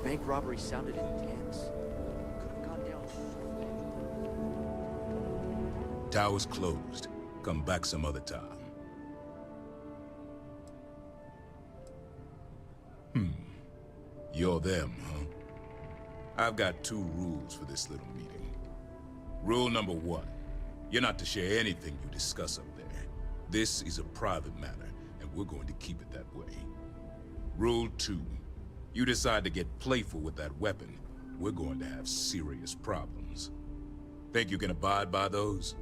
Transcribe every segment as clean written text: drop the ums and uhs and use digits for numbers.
bank robbery sounded intense. Could have gone down. Tower's closed. Come back some other time. You're them, huh? I've got 2 rules for this little meeting. Rule number 1, you're not to share anything you discuss up there. This is a private matter, and we're going to keep it that way. Rule 2, you decide to get playful with that weapon, we're going to have serious problems. Think you can abide by those?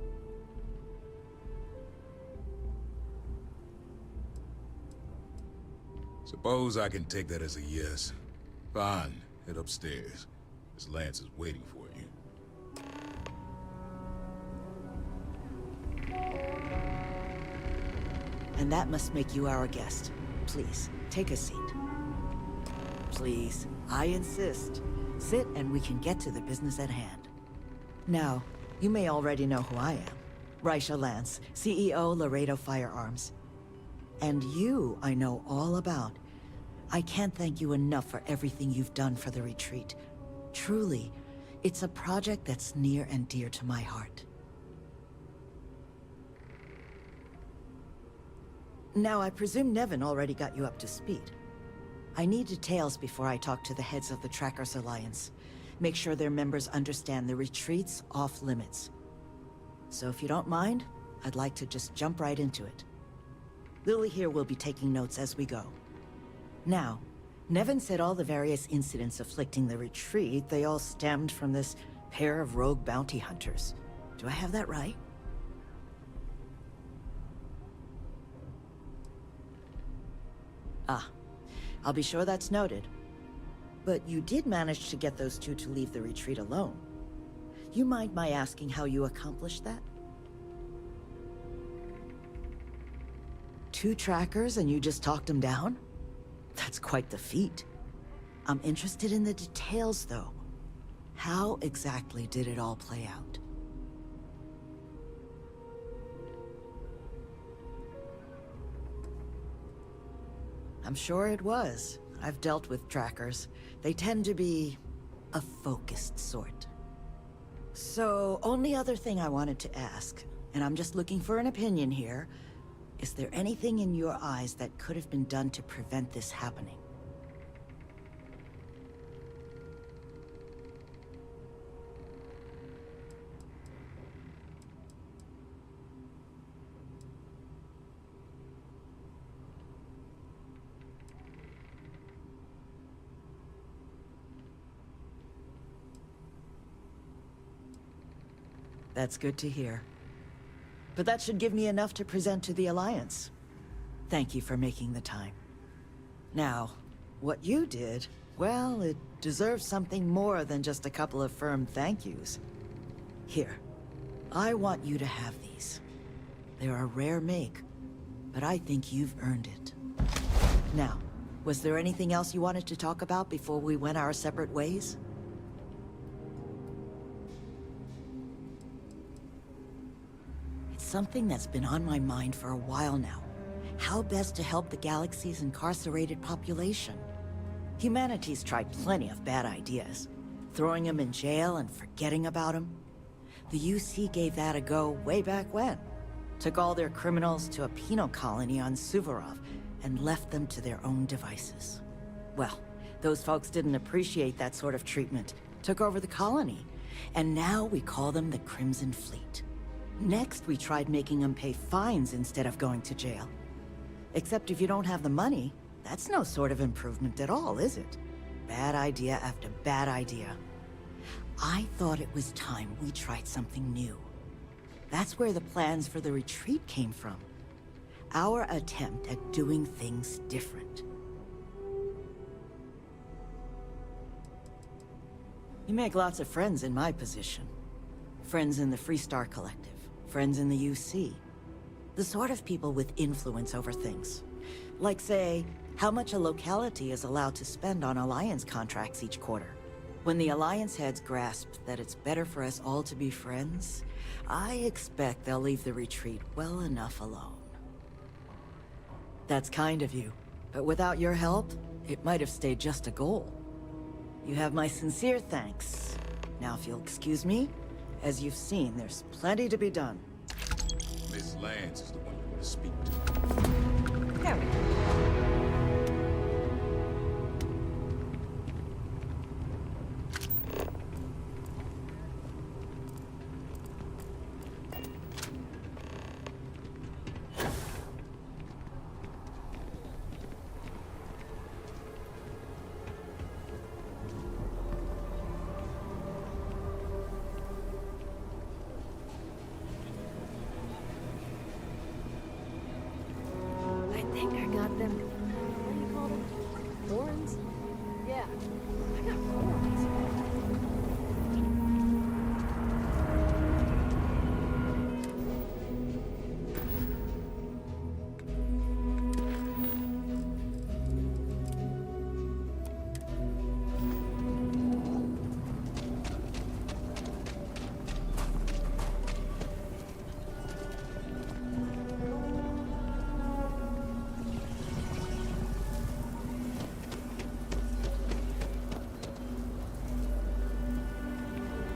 Suppose I can take that as a yes. Fine, head upstairs. Miss Lance is waiting for you. And that must make you our guest. Please, take a seat. Please, I insist. Sit and we can get to the business at hand. Now, you may already know who I am. Raisha Lance, CEO Laredo Firearms. And you, I know all about. I can't thank you enough for everything you've done for the retreat. Truly, it's a project that's near and dear to my heart. Now, I presume Nevin already got you up to speed. I need details before I talk to the heads of the Trackers Alliance. Make sure their members understand the retreat's off limits. So if you don't mind, I'd like to just jump right into it. Lily here will be taking notes as we go. Now, Nevin said all the various incidents afflicting the retreat, they all stemmed from this pair of rogue bounty hunters. Do I have that right? Ah, I'll be sure that's noted. But you did manage to get those 2 to leave the retreat alone. You mind my asking how you accomplished that? 2 trackers and you just talked them down? That's quite the feat. I'm interested in the details, though. How exactly did it all play out? I'm sure it was. I've dealt with trackers. They tend to be a focused sort. So, only other thing I wanted to ask, and I'm just looking for an opinion here, is there anything in your eyes that could have been done to prevent this happening? That's good to hear. But that should give me enough to present to the Alliance. Thank you for making the time. Now, what you did, well, it deserves something more than just a couple of firm thank yous. Here, I want you to have these. They're a rare make, but I think you've earned it. Now, was there anything else you wanted to talk about before we went our separate ways? Something that's been on my mind for a while now. How best to help the galaxy's incarcerated population? Humanity's tried plenty of bad ideas. Throwing them in jail and forgetting about them. The UC gave that a go way back when. Took all their criminals to a penal colony on Suvorov and left them to their own devices. Well, those folks didn't appreciate that sort of treatment. Took over the colony. And now we call them the Crimson Fleet. Next, we tried making them pay fines instead of going to jail. Except if you don't have the money, that's no sort of improvement at all, is it? Bad idea after bad idea. I thought it was time we tried something new. That's where the plans for the retreat came from. Our attempt at doing things different. You make lots of friends in my position. Friends in the Freestar Collective. Friends in the UC. The sort of people with influence over things. Like, say, how much a locality is allowed to spend on Alliance contracts each quarter. When the Alliance heads grasp that it's better for us all to be friends, I expect they'll leave the retreat well enough alone. That's kind of you, but without your help, it might have stayed just a goal. You have my sincere thanks. Now, if you'll excuse me, as you've seen, there's plenty to be done. Miss Lance is the one you want to speak to. There we go. I think I got them. What do you call them? Horns? Yeah, I got horns.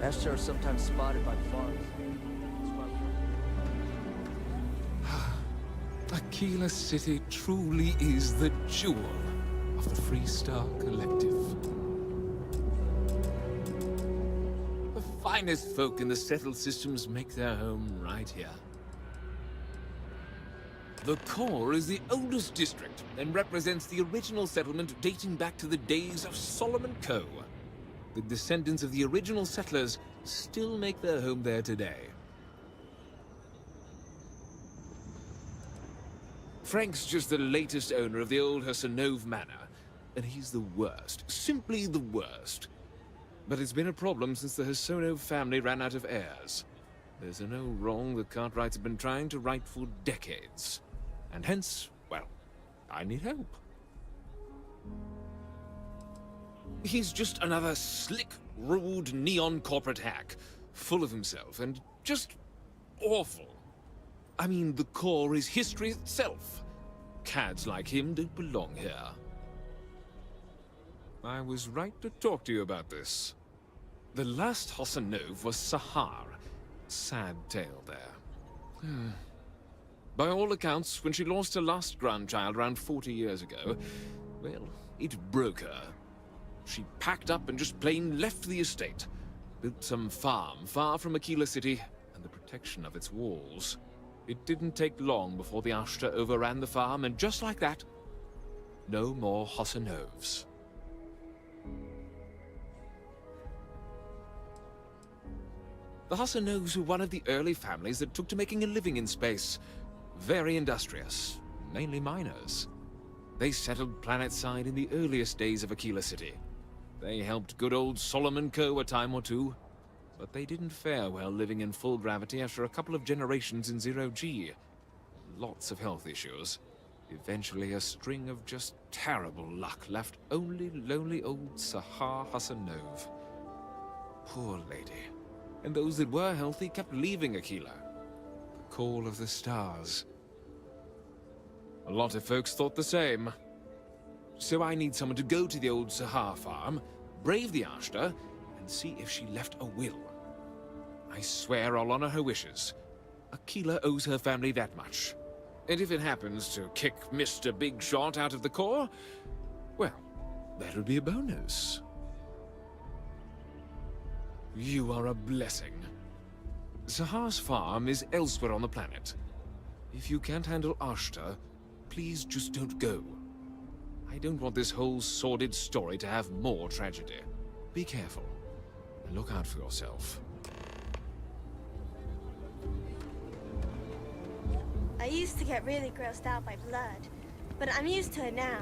Ashtar are sometimes spotted by farms. Aquila City truly is the jewel of the Freestar Collective. The finest folk in the settled systems make their home right here. The core is the oldest district and represents the original settlement dating back to the days of Solomon Coe. The descendants of the original settlers still make their home there today. Frank's just the latest owner of the old Hassanove Manor, and he's the worst, simply the worst. But it's been a problem since the Hassanove family ran out of heirs. There's an old wrong the Cartwrights have been trying to right for decades. And hence, well, I need help. He's just another slick, rude, neon corporate hack, full of himself and just awful. I mean, the core is history itself. Cads like him don't belong here. I was right to talk to you about this. The last Hassanove was Sahar. Sad tale there. By all accounts, when she lost her last grandchild around 40 years ago, well, it broke her. She packed up and just plain left the estate. Built some farm far from Aquila City and the protection of its walls. It didn't take long before the Ashta overran the farm, and just like that, no more Hassanoves. The Hassanoves were one of the early families that took to making a living in space. Very industrious, mainly miners. They settled planetside in the earliest days of Aquila City. They helped good old Solomon Coe a time or two, but they didn't fare well living in full gravity after a couple of generations in zero-G. Lots of health issues. Eventually a string of just terrible luck left only lonely old Sahar Hassanove. Poor lady. And those that were healthy kept leaving Aquila. The call of the stars. A lot of folks thought the same. So I need someone to go to the old Sahar farm, brave the Ashta, and see if she left a will. I swear I'll honor her wishes. Aquila owes her family that much. And if it happens to kick Mr. Big Shot out of the core, well, that'll be a bonus. You are a blessing. Sahar's farm is elsewhere on the planet. If you can't handle Ashta, please just don't go. I don't want this whole sordid story to have more tragedy. Be careful, and look out for yourself. I used to get really grossed out by blood, but I'm used to it now.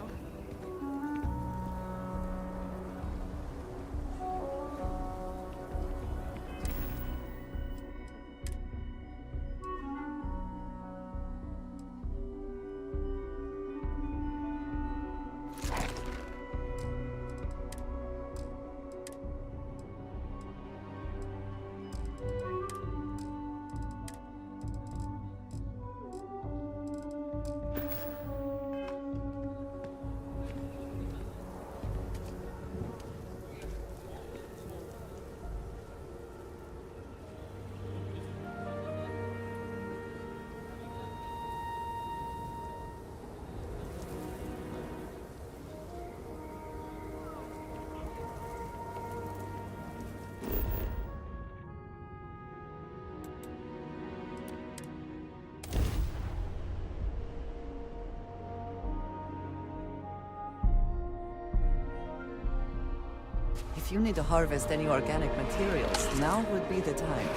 If you need to harvest any organic materials, now would be the time.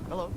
Hello.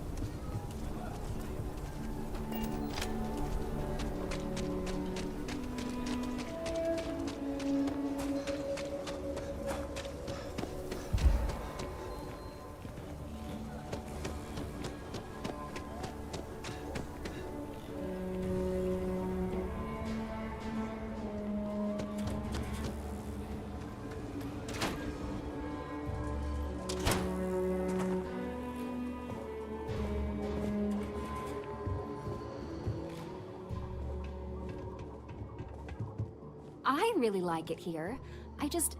I really like it here. I just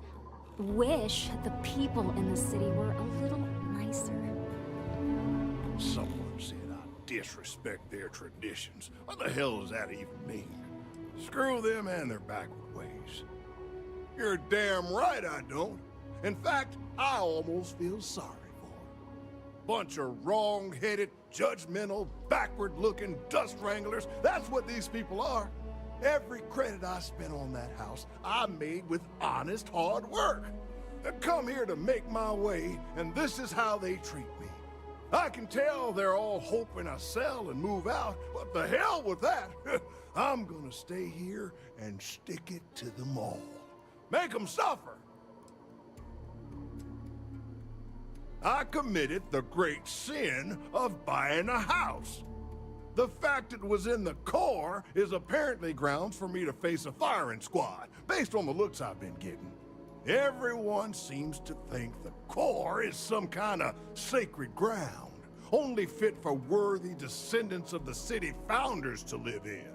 wish the people in the city were a little nicer. Someone said I disrespect their traditions. What the hell does that even mean? Screw them and their backward ways. You're damn right I don't. In fact, I almost feel sorry for them. Bunch of wrong-headed, judgmental, backward-looking dust wranglers. That's what these people are. Every credit I spent on that house, I made with honest hard work. I come here to make my way, and this is how they treat me. I can tell they're all hoping I sell and move out, but the hell with that. I'm gonna stay here and stick it to them all. Make them suffer. I committed the great sin of buying a house. The fact it was in the core is apparently grounds for me to face a firing squad, based on the looks I've been getting. Everyone seems to think the core is some kind of sacred ground, only fit for worthy descendants of the city founders to live in.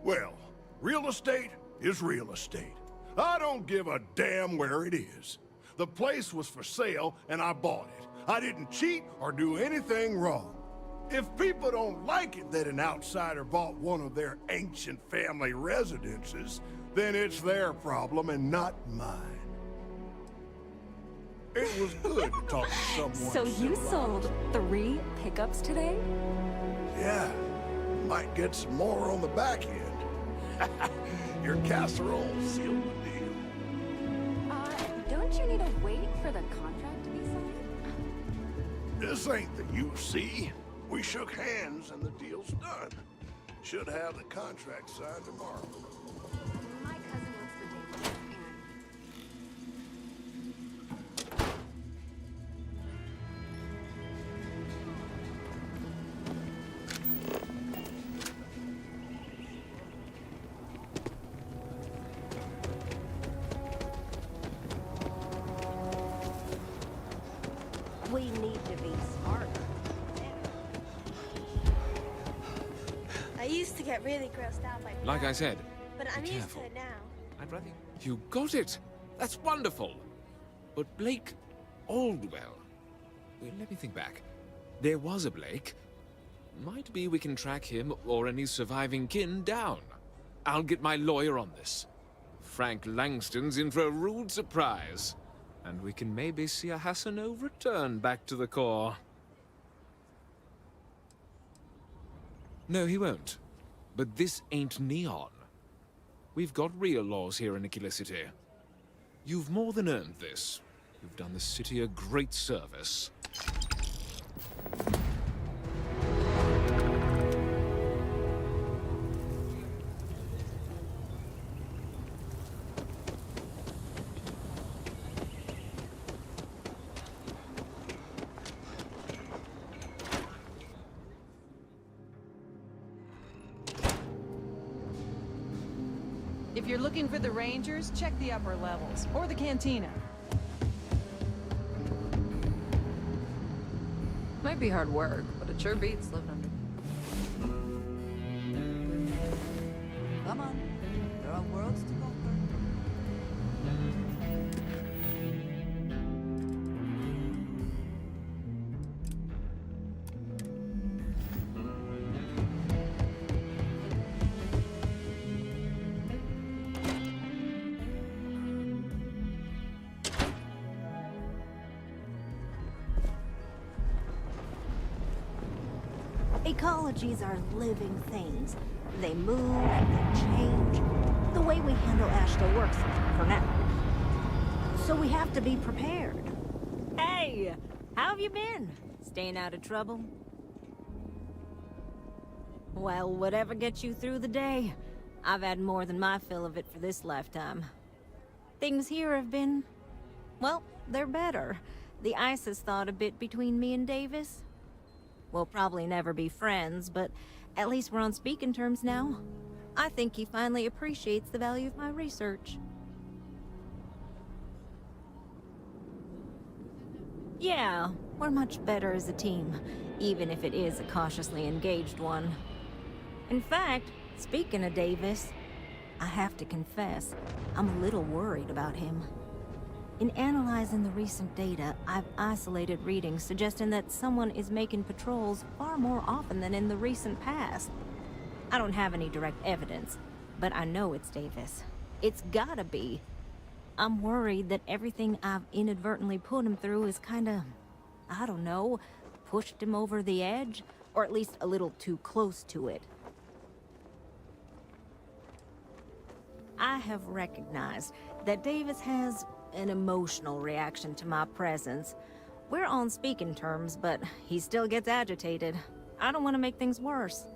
Well, real estate is real estate. I don't give a damn where it is. The place was for sale, and I bought it. I didn't cheat or do anything wrong. If people don't like it that an outsider bought one of their ancient family residences, then it's their problem and not mine. It was good to talk to someone. So you sold 3 pickups today? Yeah, might get some more on the back end. Your casserole sealed the deal. Don't you need to wait for the contract to be signed? This ain't the UC. We shook hands and the deal's done. Should have the contract signed tomorrow. My cousin works for David, We need to be smarter. I used to get really grossed out by Like I blood, said, but I'm Be used careful. to it now. I'd rather... You got it! That's wonderful! But Blake Aldwell... Well, let me think back. There was a Blake. Might be we can track him or any surviving kin down. I'll get my lawyer on this. Frank Langston's in for a rude surprise. And we can maybe see a Hassanov return back to the core. No, he won't. But this ain't Neon. We've got real laws here in Aquila City. You've more than earned this. You've done the city a great service. If you're looking for the Rangers, check the upper levels, or the cantina. Might be hard work, but it sure beats living under. Come on. There are worlds to conquer. Ecologies are living things. They move, they change. The way we handle ash still works, for now. So we have to be prepared. Hey, how have you been? Staying out of trouble? Well, whatever gets you through the day. I've had more than my fill of it for this lifetime. Things here have been... well, they're better. The ice has thawed a bit between me and Davis. We'll probably never be friends, but at least we're on speaking terms now. I think he finally appreciates the value of my research. Yeah, we're much better as a team, even if it is a cautiously engaged one. In fact, speaking of Davis, I have to confess, I'm a little worried about him. In analyzing the recent data, I've isolated readings suggesting that someone is making patrols far more often than in the recent past. I don't have any direct evidence, but I know it's Davis. It's gotta be. I'm worried that everything I've inadvertently put him through is kinda, I don't know, pushed him over the edge, or at least a little too close to it. I have recognized that Davis has an emotional reaction to my presence. We're on speaking terms, but he still gets agitated. I don't want to make things worse.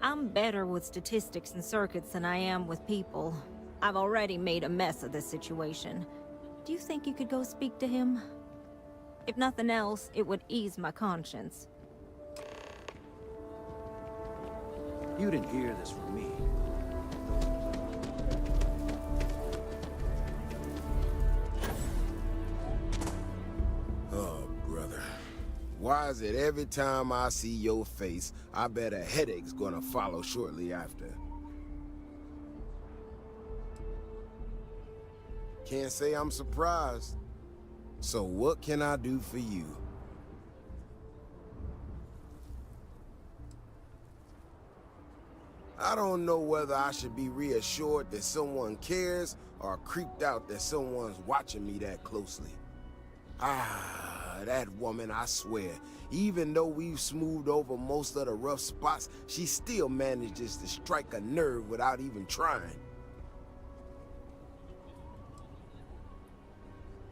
I'm better with statistics and circuits than I am with people. I've already made a mess of this situation. Do you think you could go speak to him? If nothing else, it would ease my conscience. You didn't hear this from me. Oh, brother. Why is it every time I see your face, I bet a headache's gonna follow shortly after? Can't say I'm surprised. So what can I do for you? I don't know whether I should be reassured that someone cares or creeped out that someone's watching me that closely. Ah, that woman, I swear, even though we've smoothed over most of the rough spots, she still manages to strike a nerve without even trying.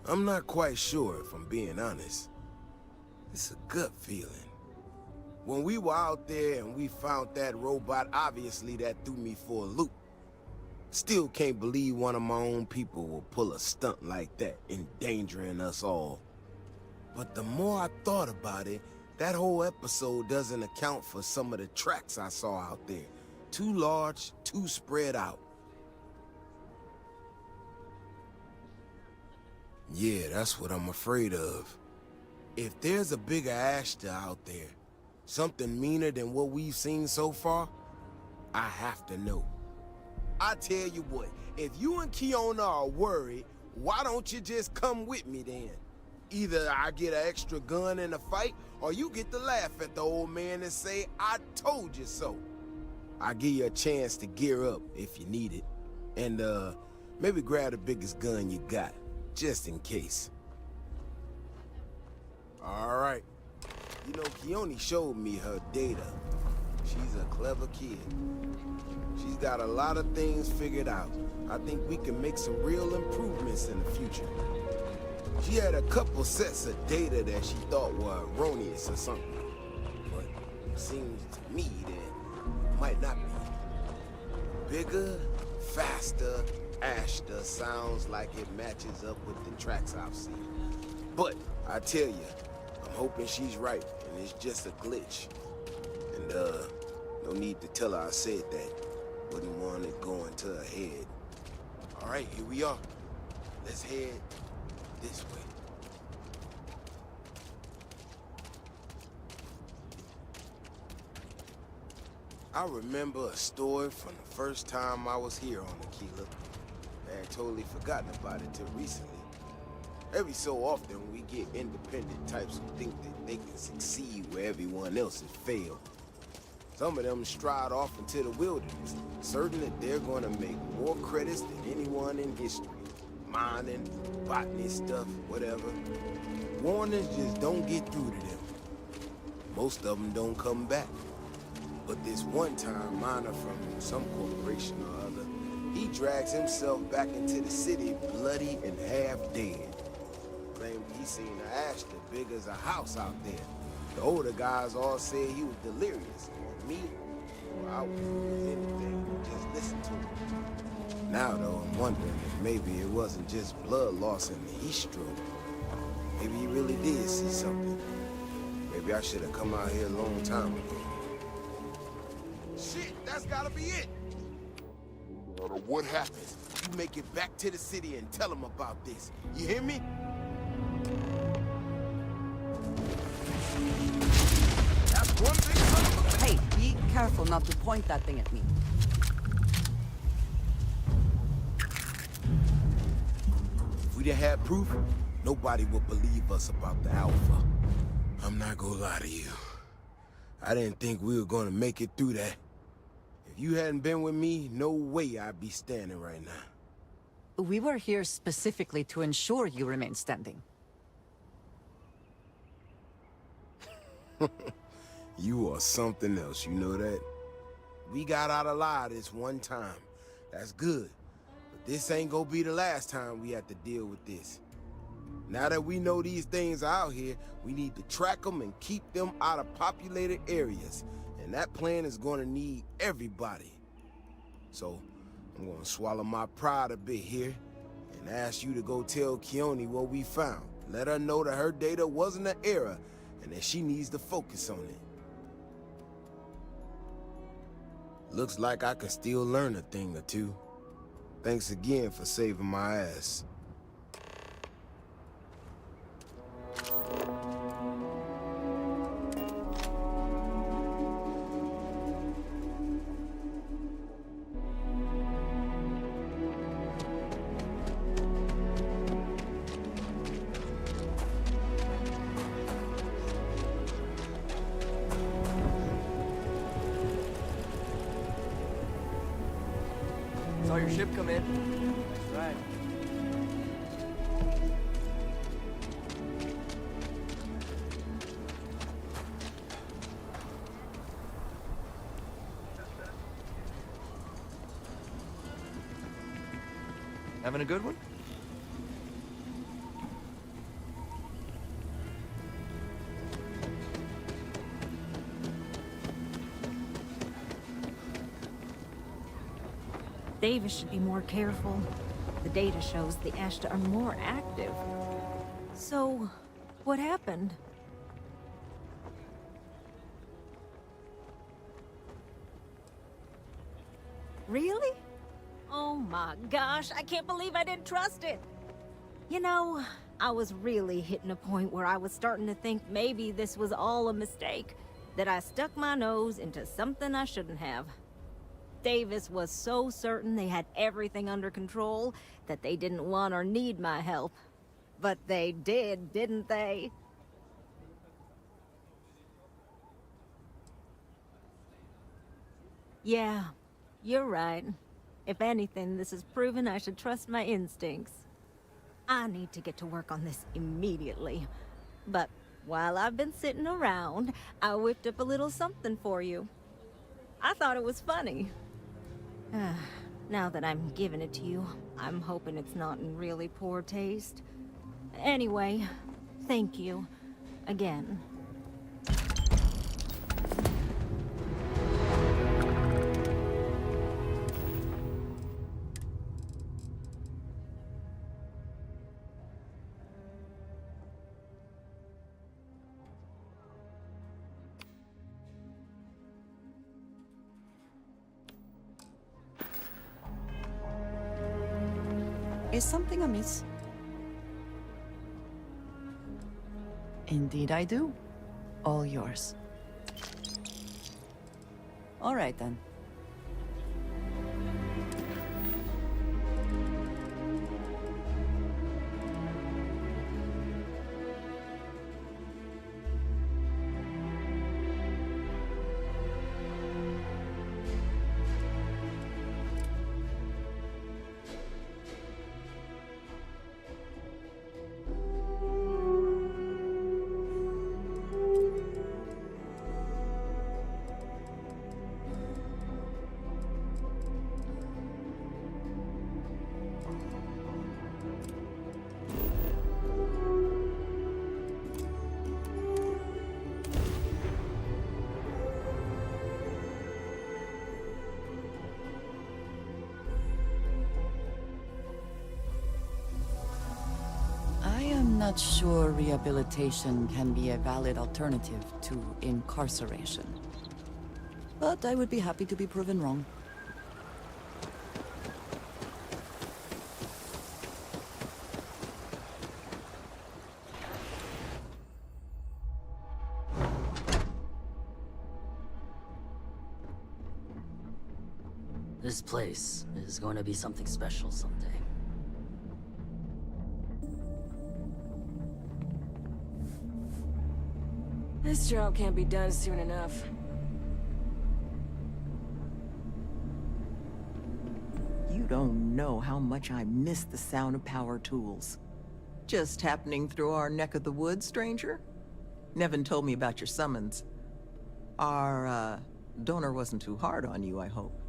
I'm not quite sure, if I'm being honest. It's a gut feeling. When we were out there and we found that robot, obviously that threw me for a loop. Still can't believe one of my own people will pull a stunt like that, endangering us all. But the more I thought about it, that whole episode doesn't account for some of the tracks I saw out there. Too large, too spread out. Yeah, that's what I'm afraid of. If there's a bigger Ashta out there, something meaner than what we've seen so far, I have to know. I tell you what, if you and Kiona are worried, why don't you just come with me then? Either I get an extra gun in a fight, or you get to laugh at the old man and say, I told you so. I'll give you a chance to gear up if you need it. And, maybe grab the biggest gun you got, just in case. All right. You know, Keone showed me her data. She's a clever kid. She's got a lot of things figured out. I think we can make some real improvements in the future. She had a couple sets of data that she thought were erroneous or something. But it seems to me that it might not be. Bigger, faster, Ashta sounds like it matches up with the tracks I've seen. But I tell you, I'm hoping she's right and it's just a glitch. And no need to tell her I said that. Wouldn't want it going to her head. All right, here we are. Let's head this way. I remember a story from the first time I was here on Aquila. I had totally forgotten about it till recently. Every so often, we get independent types who think that they can succeed where everyone else has failed. Some of them stride off into the wilderness, certain that they're gonna make more credits than anyone in history. Mining, botany stuff, whatever. Warnings just don't get through to them. Most of them don't come back. But this one-time miner from some corporation or other, he drags himself back into the city bloody and half dead. Claimed he seen an Ashta big as a house out there. The older guys all said he was delirious. Me, well, I was anything, just listen to him. Now, though, I'm wondering if maybe it wasn't just blood loss in the heat stroke. Maybe he really did see something. Maybe I should have come out here a long time ago. Shit, that's gotta be it! No matter what happens, you make it back to the city and tell them about this. You hear me? That's one big son of a... Hey, be careful not to point that thing at me. If we didn't have proof, nobody would believe us about the Alpha. I'm not gonna lie to you. I didn't think we were gonna make it through that. If you hadn't been with me, no way I'd be standing right now. We were here specifically to ensure you remain standing. You are something else, you know that? We got out alive this one time. That's good. But this ain't gonna be the last time we have to deal with this. Now that we know these things are out here, we need to track them and keep them out of populated areas. And that plan is gonna need everybody. So, I'm gonna swallow my pride a bit here and ask you to go tell Keone what we found. Let her know that her data wasn't an error and that she needs to focus on it. Looks like I can still learn a thing or two. Thanks again for saving my ass. Saw your ship come in. That's right. Having a good one? Davis should be more careful. The data shows the Ashta are more active. So, what happened? Really? Oh my gosh, I can't believe I didn't trust it. You know, I was really hitting a point where I was starting to think maybe this was all a mistake. That I stuck my nose into something I shouldn't have. Davis was so certain they had everything under control that they didn't want or need my help. But they did, didn't they? Yeah, you're right. If anything, this has proven I should trust my instincts. I need to get to work on this immediately. But while I've been sitting around, I whipped up a little something for you. I thought it was funny. Now that I'm giving it to you, I'm hoping it's not in really poor taste. Anyway, thank you. Again. Is something amiss? Indeed I do. All yours. All right then. I'm not sure rehabilitation can be a valid alternative to incarceration. But I would be happy to be proven wrong. This place is going to be something special someday. This job can't be done soon enough. You don't know how much I miss the sound of power tools. Just happening through our neck of the woods, stranger? Nevin told me about your summons. Our, donor wasn't too hard on you, I hope.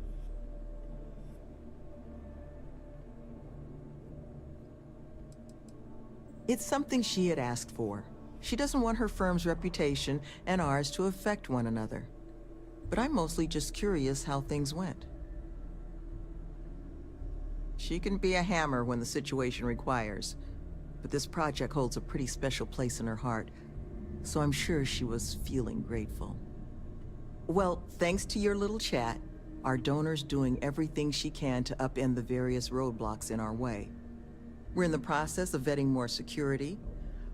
It's something she had asked for. She doesn't want her firm's reputation and ours to affect one another. But I'm mostly just curious how things went. She can be a hammer when the situation requires, but this project holds a pretty special place in her heart, so I'm sure she was feeling grateful. Well, thanks to your little chat, our donor's doing everything she can to upend the various roadblocks in our way. We're in the process of vetting more security,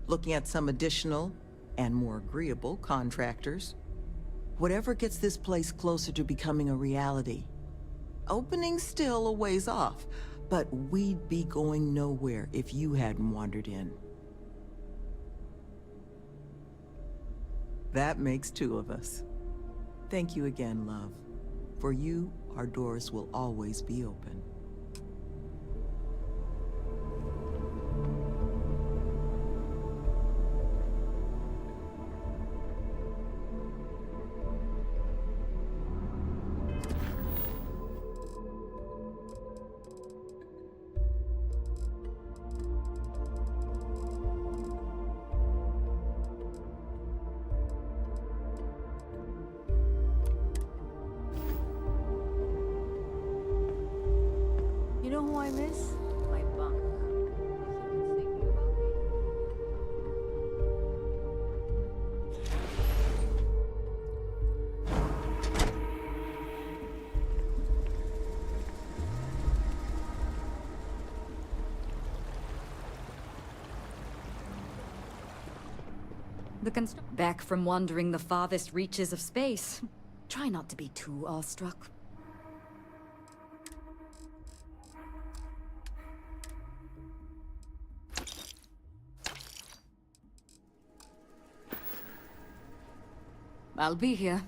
looking at some additional and more agreeable contractors. Whatever gets this place closer to becoming a reality. Opening's still a ways off, but we'd be going nowhere if you hadn't wandered in. That makes two of us. Thank you again, love. For you, our doors will always be open. You know who I miss? My bunk. Back from wandering the farthest reaches of space. Try not to be too awestruck. I'll be here.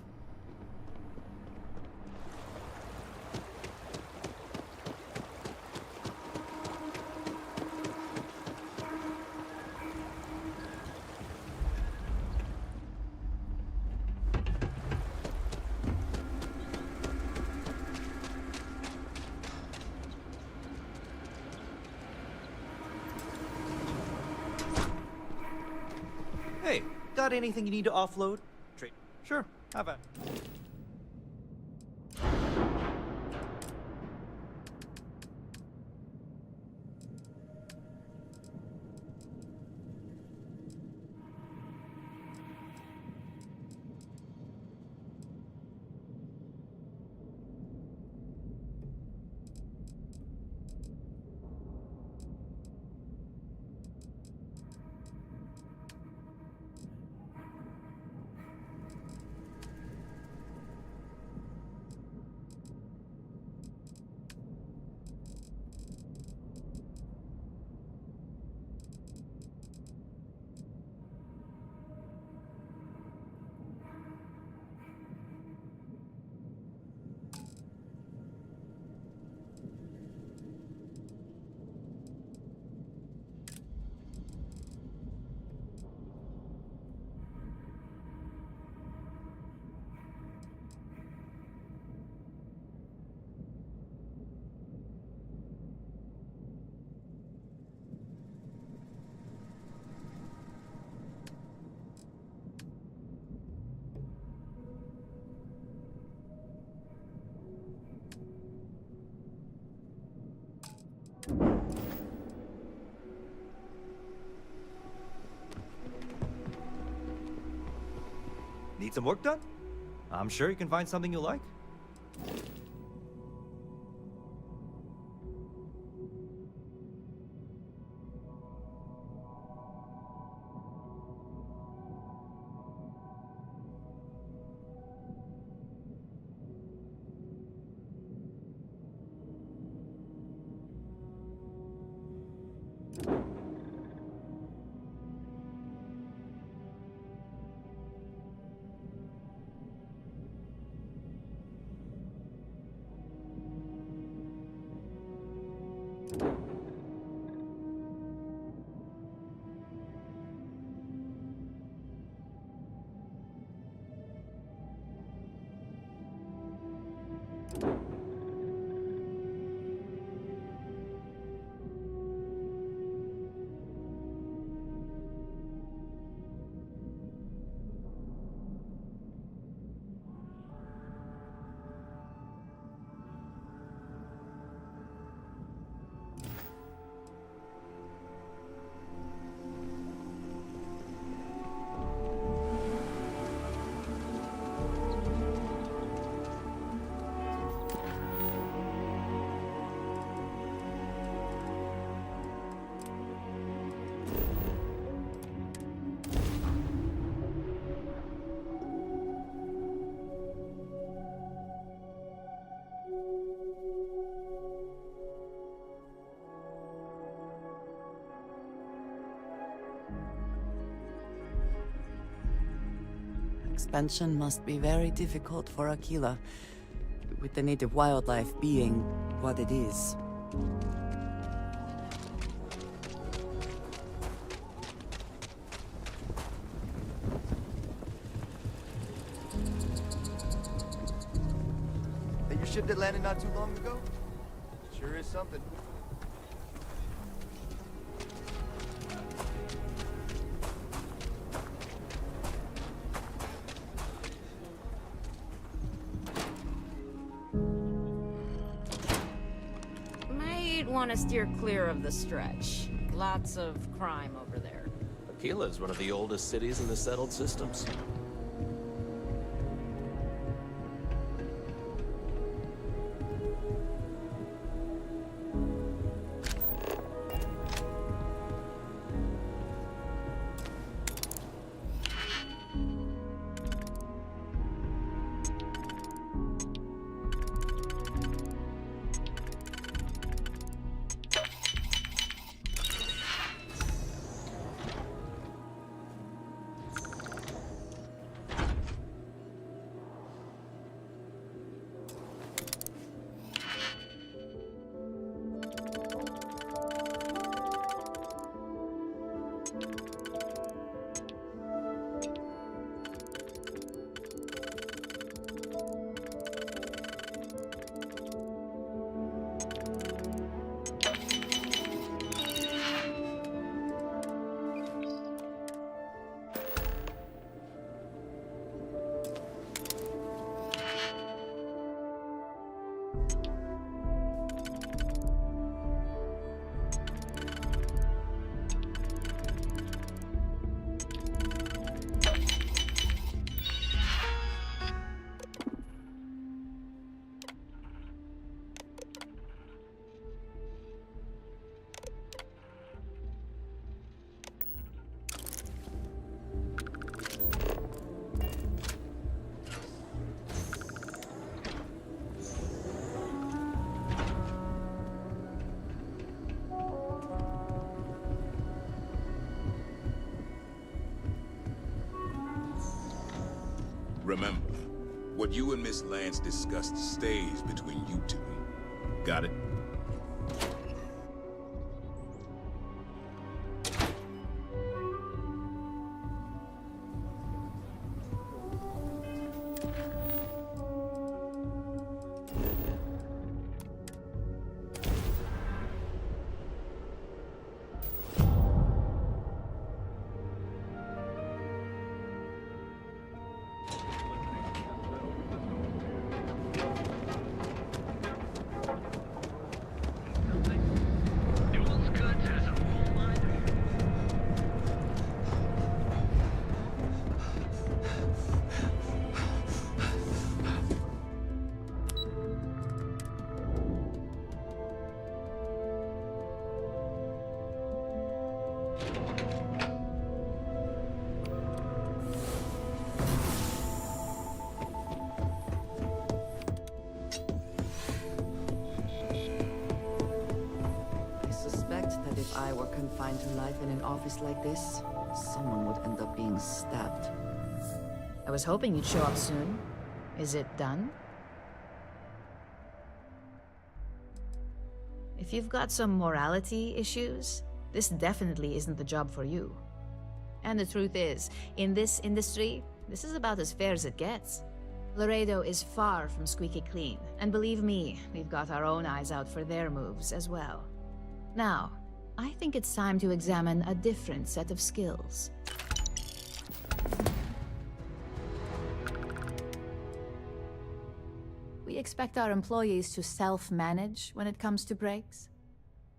Hey, got anything you need to offload? Trade. Sure, have at. Need some work done? I'm sure you can find something you like. Expansion must be very difficult for Aquila, with the native wildlife being what it is. That your ship that landed not too long ago? Sure is something. Might want to steer clear of the stretch. Lots of crime over there. Aquila is one of the oldest cities in the settled systems. Remember, what you and Miss Lance discussed stays between you two. Got it? That if I were confined to life in an office like this, someone would end up being stabbed. I was hoping you'd show up soon. Is it done? If you've got some morality issues, this definitely isn't the job for you. And the truth is, in this industry, this is about as fair as it gets. Laredo is far from squeaky clean, and believe me, we've got our own eyes out for their moves as well. Now, I think it's time to examine a different set of skills. We expect our employees to self-manage when it comes to breaks.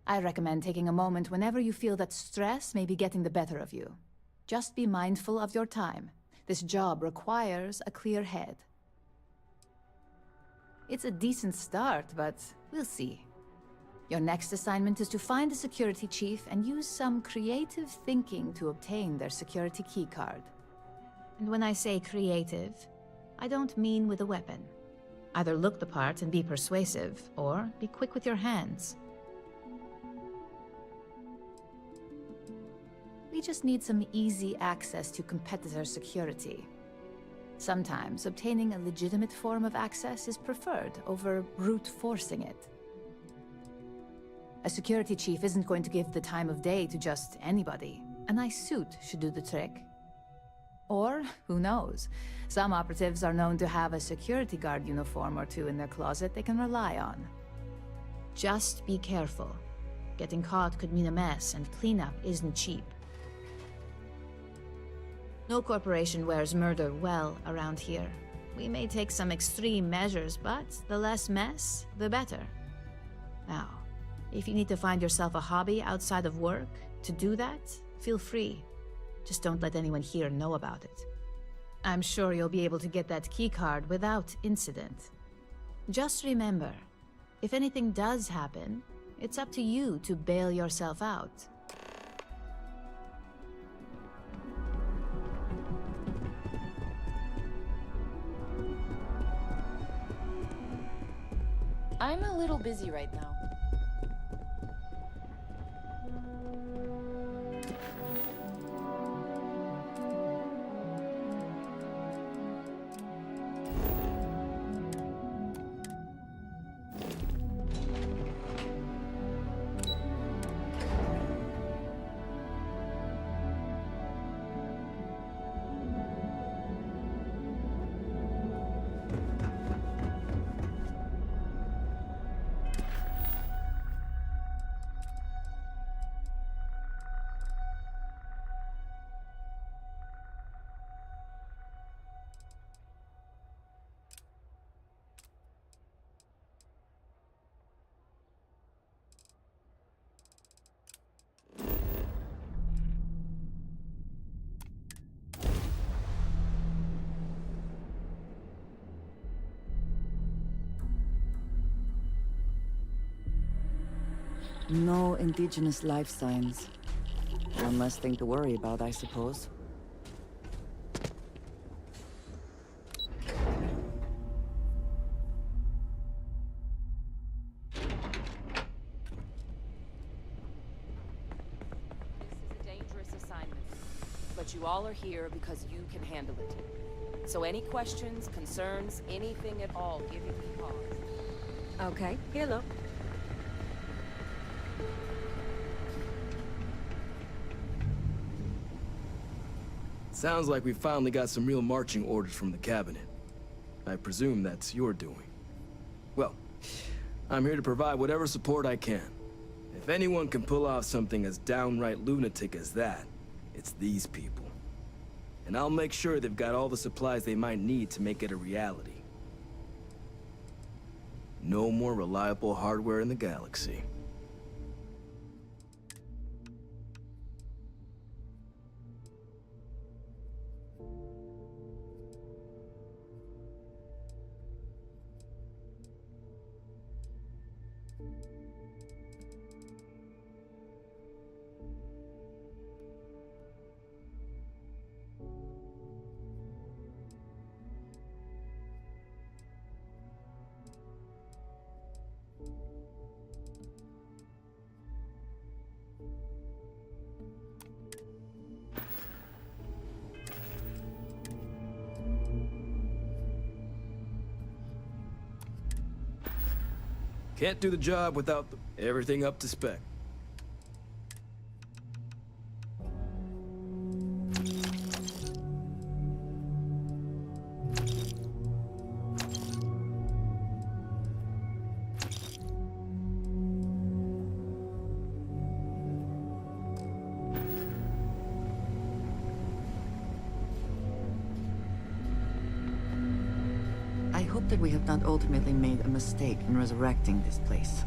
I recommend taking a moment whenever you feel that stress may be getting the better of you. Just be mindful of your time. This job requires a clear head. It's a decent start, but we'll see. Your next assignment is to find the security chief and use some creative thinking to obtain their security keycard. And when I say creative, I don't mean with a weapon. Either look the part and be persuasive, or be quick with your hands. We just need some easy access to competitor security. Sometimes obtaining a legitimate form of access is preferred over brute forcing it. A security chief isn't going to give the time of day to just anybody. A nice suit should do the trick. Or, who knows, some operatives are known to have a security guard uniform or two in their closet they can rely on. Just be careful. Getting caught could mean a mess, and cleanup isn't cheap. No corporation wears murder well around here. We may take some extreme measures, but the less mess, the better. Now, if you need to find yourself a hobby outside of work, to do that, feel free. Just don't let anyone here know about it. I'm sure you'll be able to get that keycard without incident. Just remember, if anything does happen, it's up to you to bail yourself out. I'm a little busy right now. No indigenous life signs. One less thing to worry about, I suppose. But you all are here because you can handle it. So any questions, concerns, anything at all, give me pause. Okay, here, look. Sounds like we finally got some real marching orders from the cabinet. I presume that's your doing. Well, I'm here to provide whatever support I can. If anyone can pull off something as downright lunatic as that, it's these people. And I'll make sure they've got all the supplies they might need to make it a reality. No more reliable hardware in the galaxy. Can't do the job without everything up to spec. I hope that we have not ultimately made a mistake in resurrecting this place.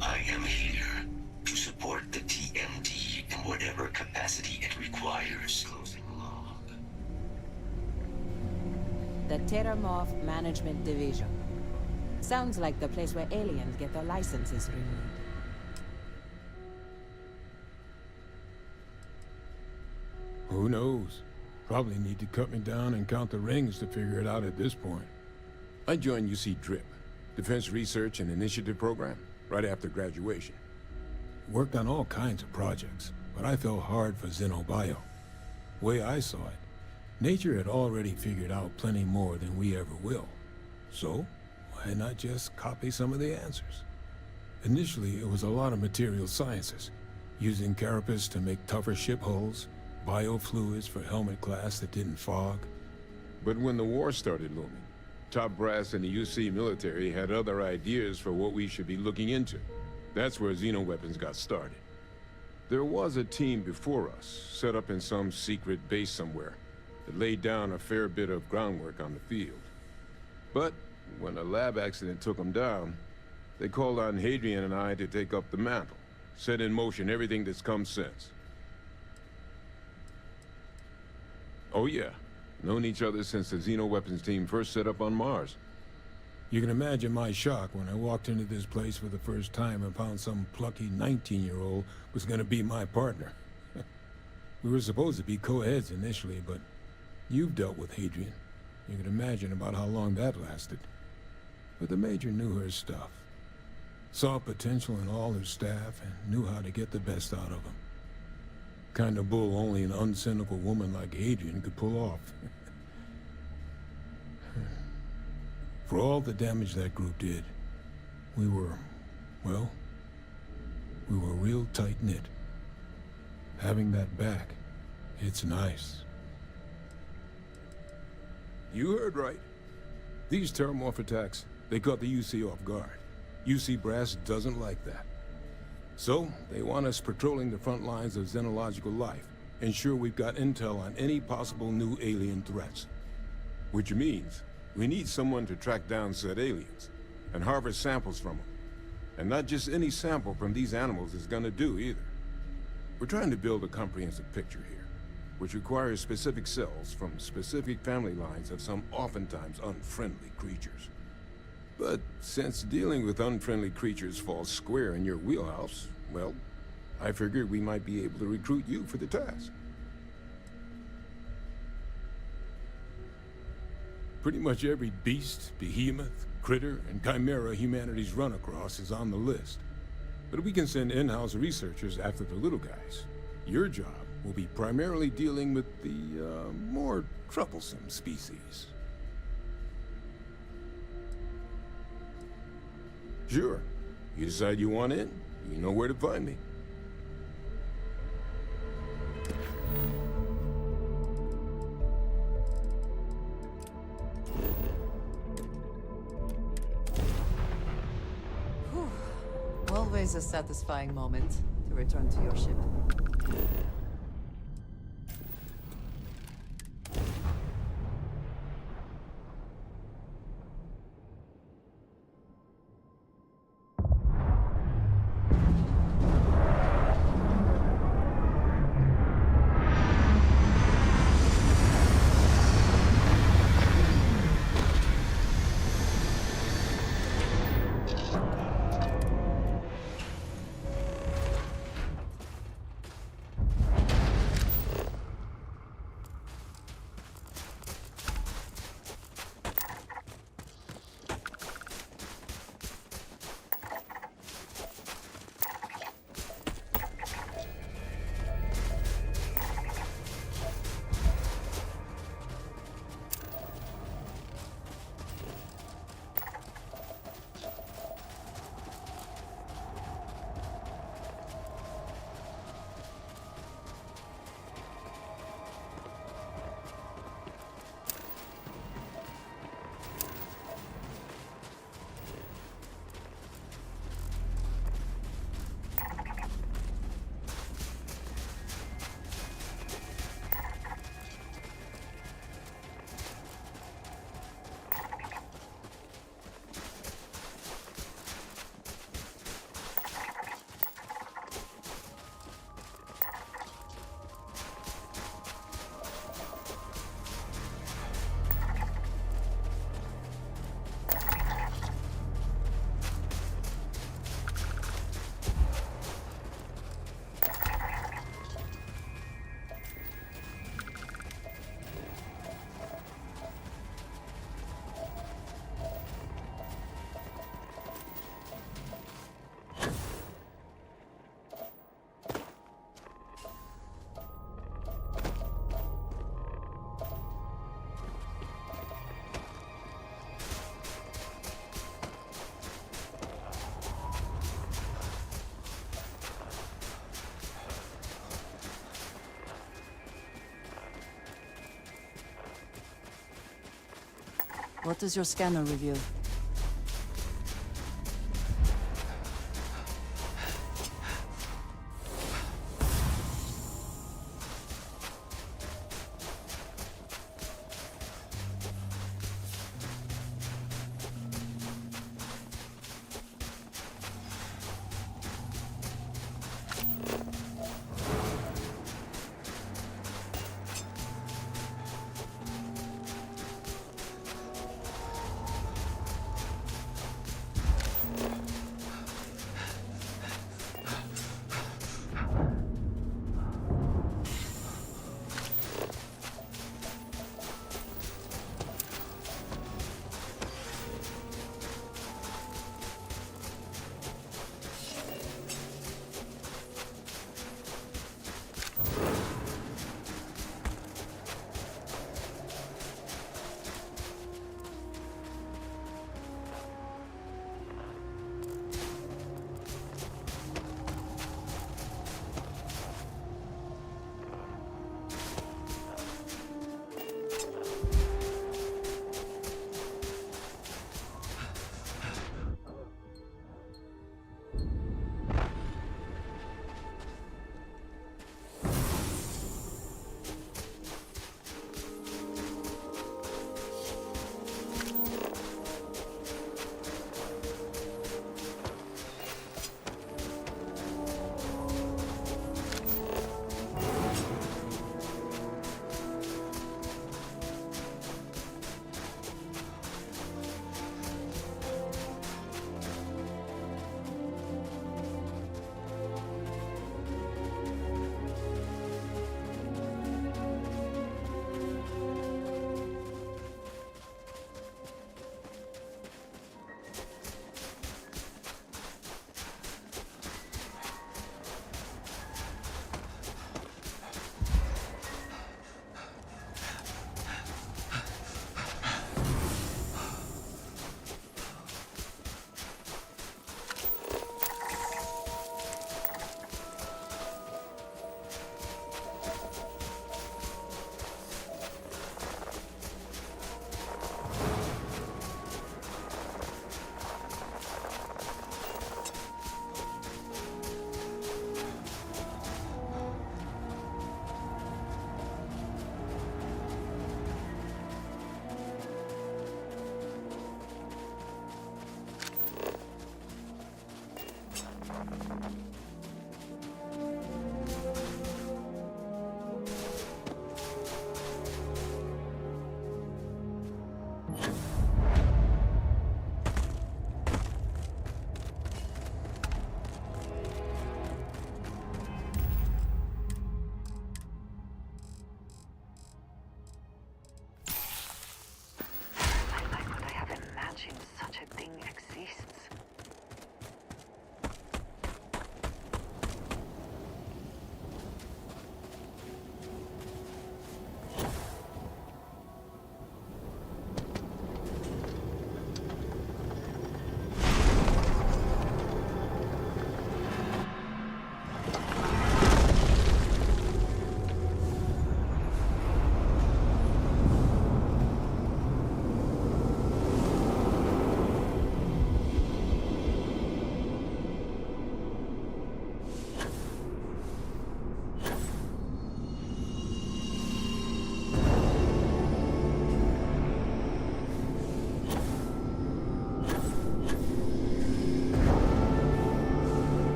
I am here to support the TMD in whatever capacity it requires. Closing log. The Terramorph Management Division. Sounds like the place where aliens get their licenses renewed. Who knows? Probably need to cut me down and count the rings to figure it out at this point. I joined UC DRIP, Defense Research and Initiative Program, right after graduation. Worked on all kinds of projects, but I fell hard for Xenobio. Way I saw it, nature had already figured out plenty more than we ever will. So, why not just copy some of the answers? Initially, it was a lot of material sciences, using carapace to make tougher ship hulls, biofluids for helmet glass that didn't fog. But when the war started looming, top brass in the UC military had other ideas for what we should be looking into. That's where xenoweapons got started. There was a team before us, set up in some secret base somewhere, that laid down a fair bit of groundwork on the field. But when a lab accident took them down, they called on Hadrian and I to take up the mantle, set in motion everything that's come since. Oh yeah, known each other since the xenoweapons team first set up on Mars. You can imagine my shock when I walked into this place for the first time and found some plucky 19-year-old was gonna be my partner. We were supposed to be co-heads initially, but you've dealt with Hadrian. You can imagine about how long that lasted. But the Major knew her stuff. Saw potential in all her staff and knew how to get the best out of them. Kind of bull only an uncynical woman like Hadrian could pull off. For all the damage that group did, we were, well, we were real tight-knit. Having that back, it's nice. You heard right. These Terramorph attacks, they caught the UC off guard. UC Brass doesn't like that. So, they want us patrolling the front lines of xenological life, ensure we've got intel on any possible new alien threats. Which means, we need someone to track down said aliens, and harvest samples from them. And not just any sample from these animals is gonna do either. We're trying to build a comprehensive picture here, which requires specific cells from specific family lines of some oftentimes unfriendly creatures. But since dealing with unfriendly creatures falls square in your wheelhouse, well, I figured we might be able to recruit you for the task. Pretty much every beast, behemoth, critter, and chimera humanity's run across is on the list. But we can send in-house researchers after the little guys. Your job will be primarily dealing with the, more troublesome species. Sure. You decide you want in, you know where to find me. Whew. Always a satisfying moment to return to your ship. What does your scanner reveal?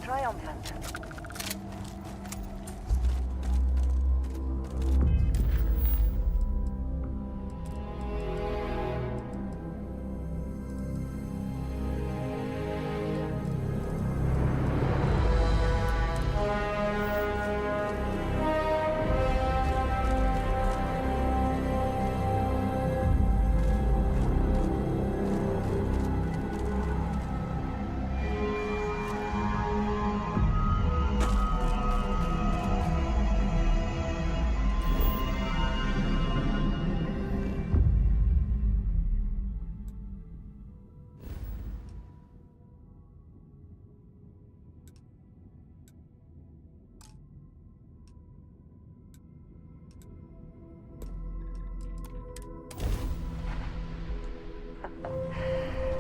triumphant.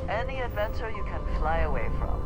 Any adventure you can fly away from.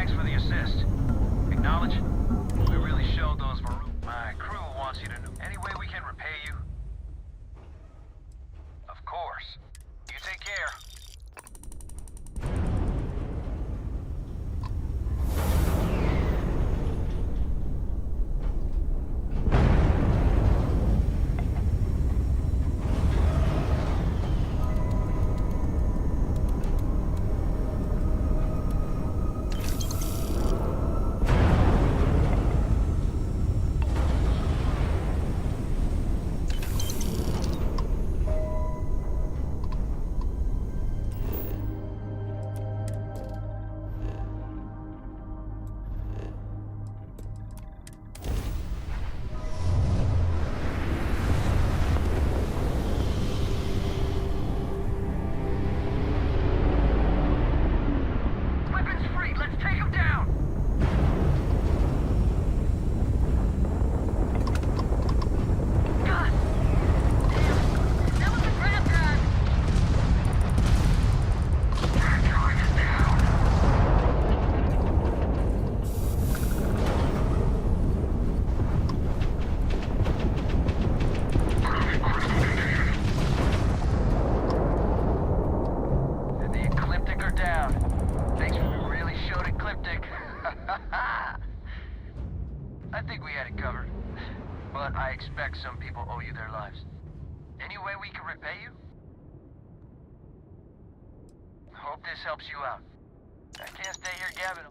Thanks for the assist. Acknowledge? We really showed those maroon. My crew wants you to know. Any way we can repay you? Of course. You take care. I think we had it covered, but I expect some people owe you their lives. Any way we can repay you? Hope this helps you out. I can't stay here gabbing.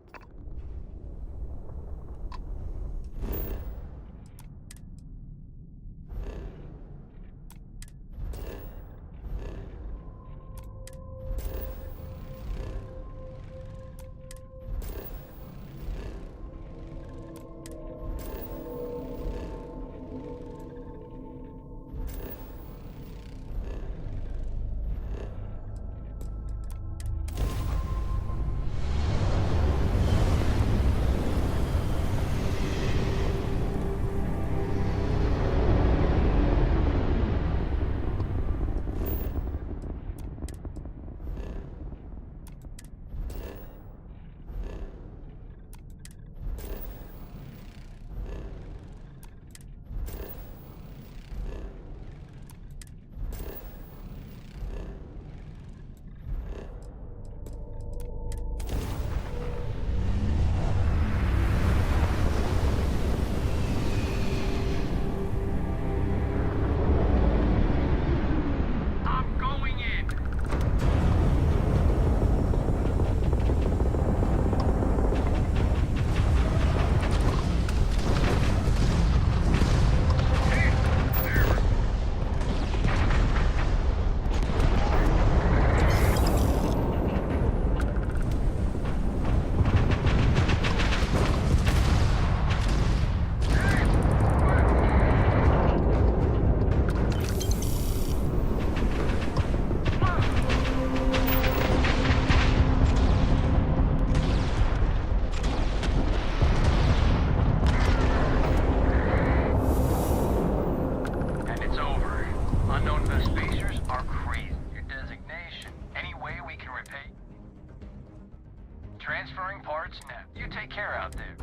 Transferring parts now. You take care out there.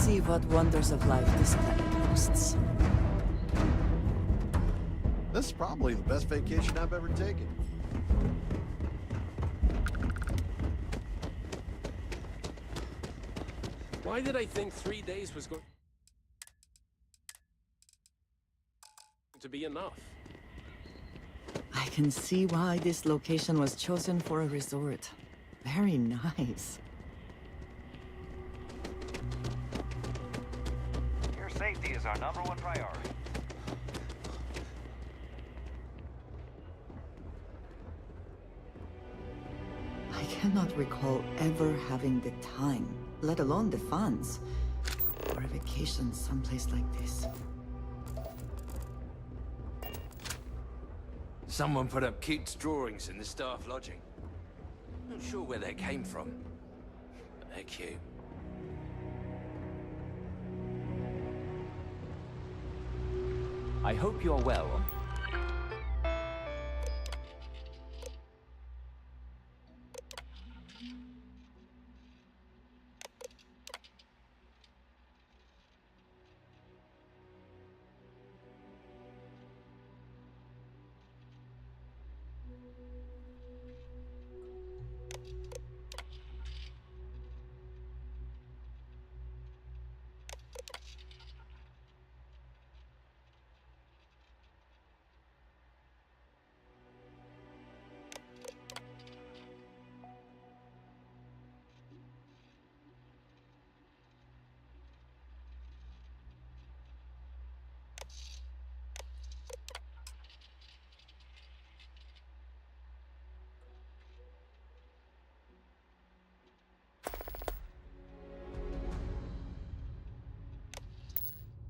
see what wonders of life this planet boasts. This is probably the best vacation I've ever taken. Why did I think 3 days was going to be enough? I can see why this location was chosen for a resort. Very nice. Your safety is our #1 priority. I cannot recall ever having the time, let alone the funds, for a vacation someplace like this. Someone put up kids' drawings in the staff lodging. Not sure where they came from, but they're cute. I hope you're well.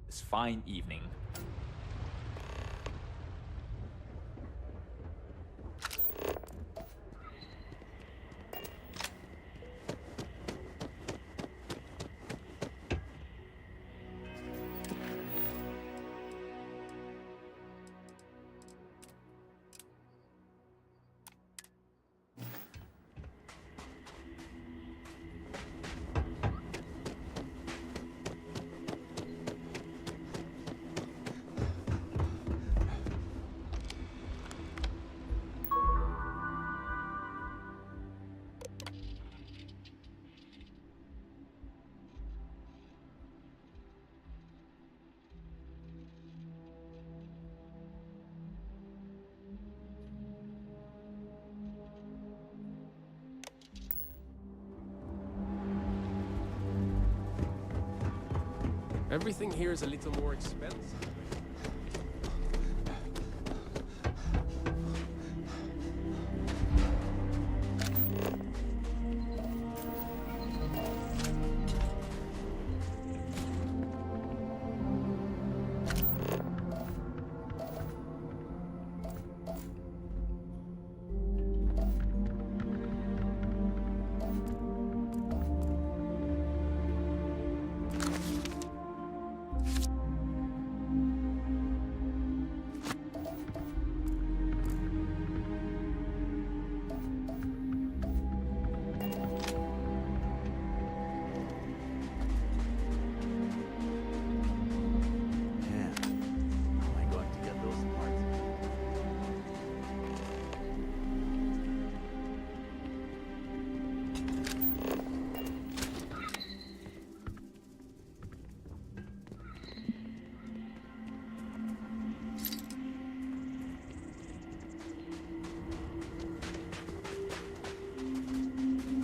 This fine evening. Everything here is a little more expensive.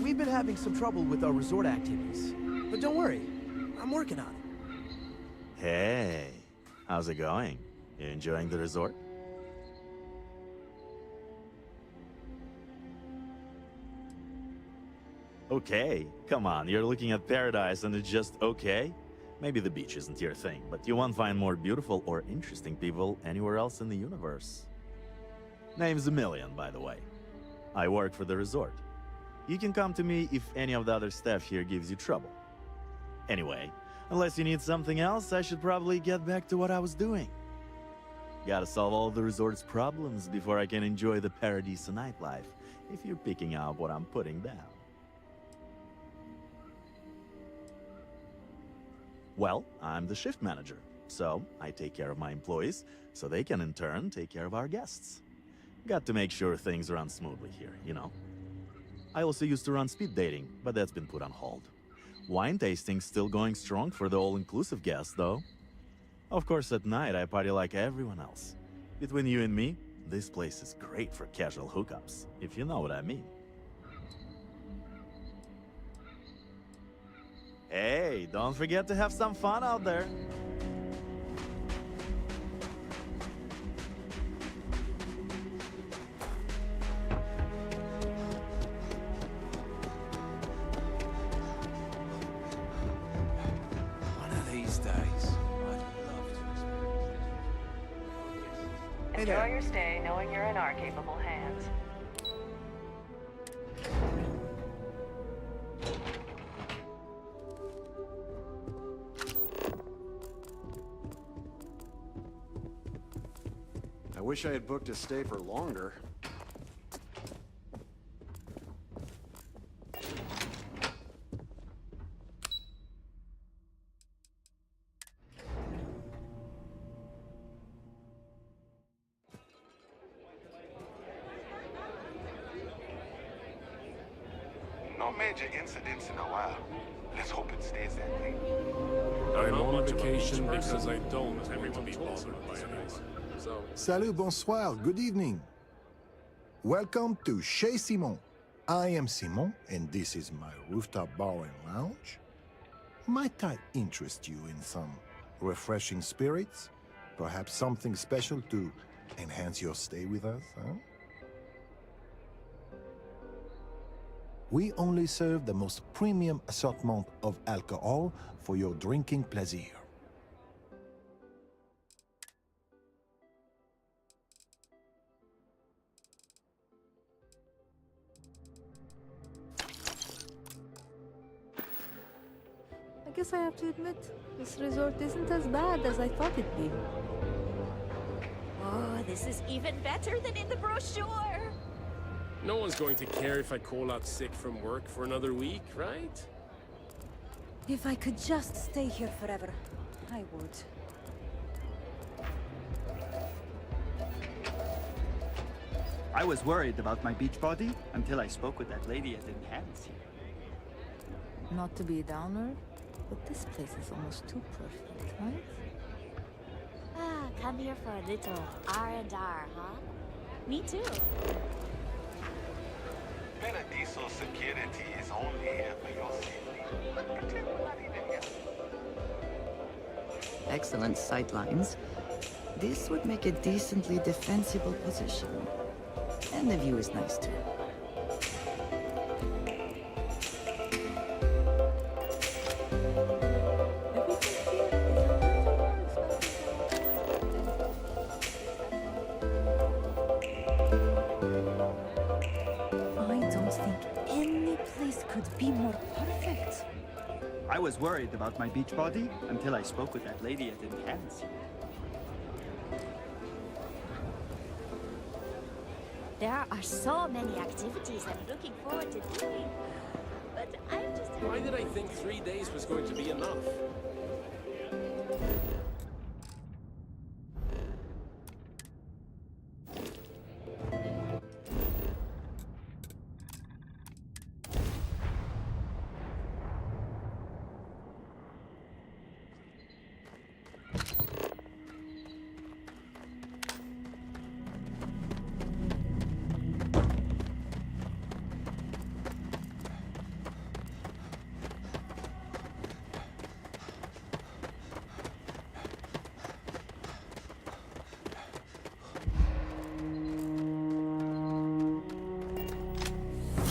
We've been having some trouble with our resort activities. But don't worry, I'm working on it. Hey, how's it going? You enjoying the resort? Okay, come on, you're looking at paradise and it's just okay? Maybe the beach isn't your thing, but you won't find more beautiful or interesting people anywhere else in the universe. Name's Emilian, by the way. I work for the resort. You can come to me if any of the other staff here gives you trouble. Anyway, unless you need something else, I should probably get back to what I was doing. Gotta solve all the resort's problems before I can enjoy the paradise nightlife, if you're picking up what I'm putting down. Well, I'm the shift manager, so I take care of my employees, so they can in turn take care of our guests. Got to make sure things run smoothly here, you know. I also used to run speed dating, but that's been put on hold. Wine tasting's still going strong for the all-inclusive guests, though. Of course, at night I party like everyone else. Between you and me, this place is great for casual hookups, if you know what I mean. Hey, don't forget to have some fun out there. One of these days, I'd love to Enjoy your stay knowing you're in our capable hands. I wish I had booked a stay for longer. No major incidents in a while. Let's hope it stays that way. I'm on vacation because I don't want to be bothered by anyone. So, Salut, bonsoir, good evening. Welcome to Chez Simon. I am Simon, and this is my rooftop bar and lounge. Might I interest you in some refreshing spirits? Perhaps something special to enhance your stay with us, huh? We only serve the most premium assortment of alcohol for your drinking pleasure. I guess I have to admit, this resort isn't as bad as I thought it'd be. Oh, this is even better than in the brochure! no one's going to care if I call out sick from work for another week, right? If I could just stay here forever, I would. I was worried about my beach body until I spoke with that lady at Enhance. Not to be a downer, but this place is almost too perfect, right? Ah, come here for a little R&R, huh? Me too. Paradiso security is only here for your safety. Pretend we're not even here. Excellent sightlines. This would make a decently defensible position. And the view is nice too. I don't think any place could be more perfect. I was worried about my beach body until I spoke with that lady at Enhance. There are so many activities I'm looking forward to doing. But I'm just... Why did I think 3 days was going to be enough?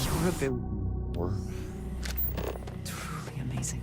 You're a bit... Truly amazing.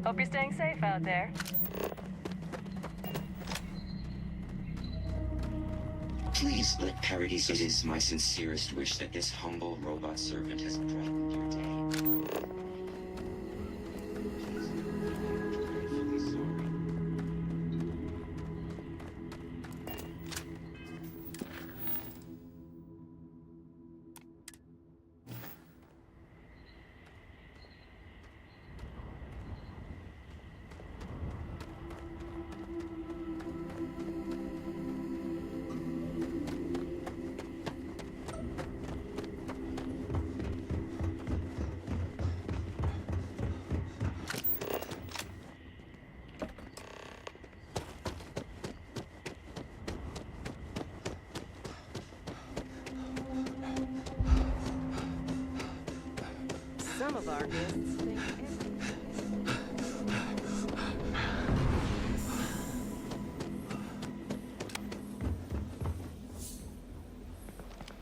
Hope you're staying safe out there. Please let Paradis. It is my sincerest wish that this humble robot servant has brightened your day. Some of our guests think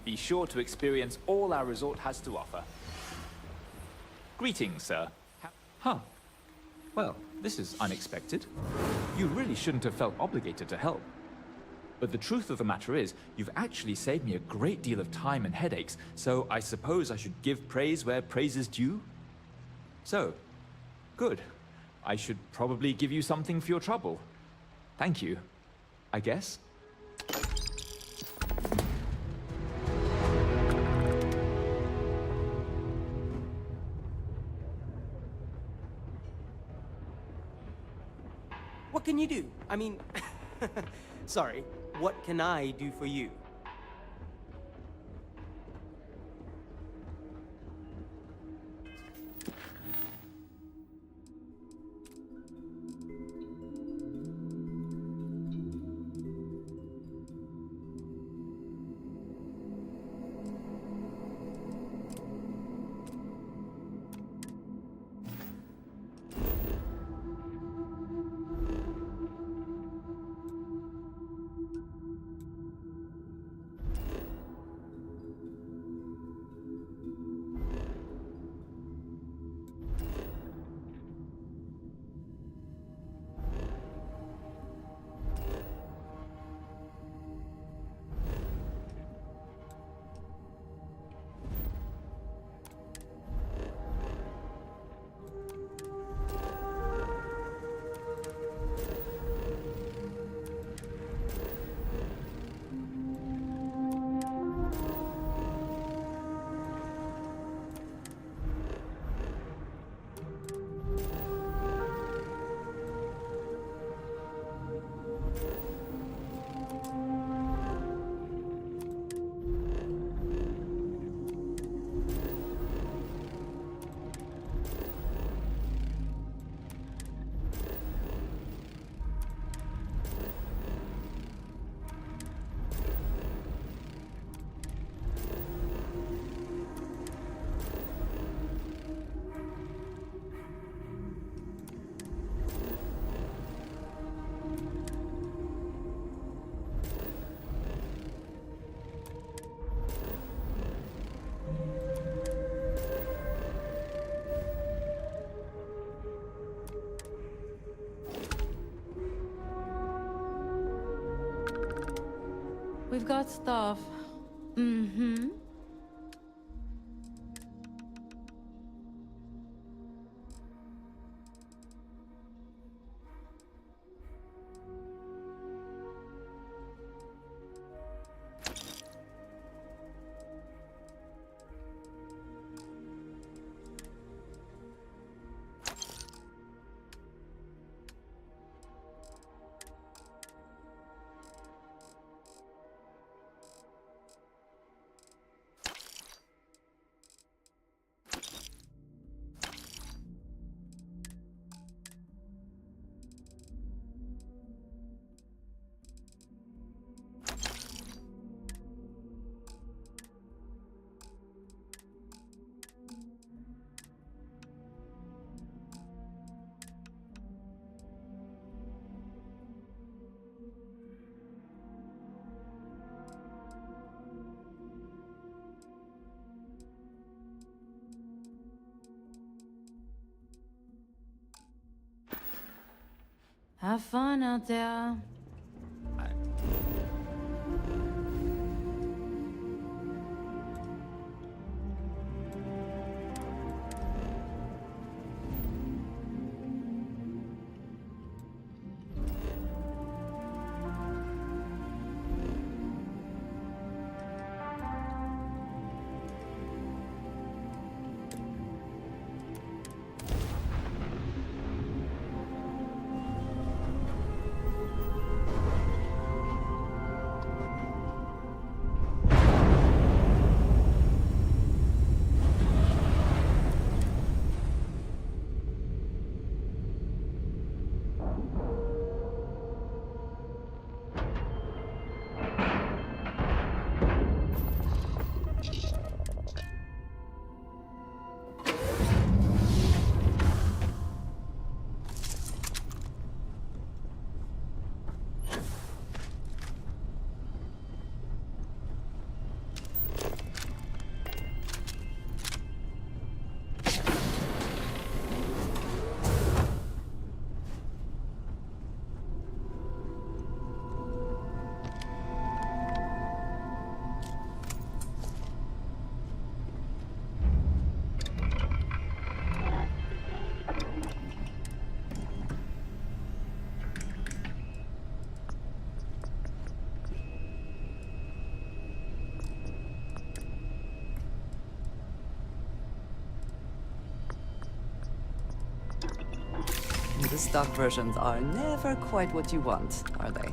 Be sure to experience all our resort has to offer. Greetings, sir. Huh. Well, this is unexpected. You really shouldn't have felt obligated to help. But the truth of the matter is, you've actually saved me a great deal of time and headaches, so I suppose I should give praise where praise is due? So, good. I should probably give you something for your trouble. Thank you, I guess. What can you do? I mean, sorry, what can I do for you? We've got stuff. Mm-hmm. Have fun out there. The stock versions are never quite what you want, are they?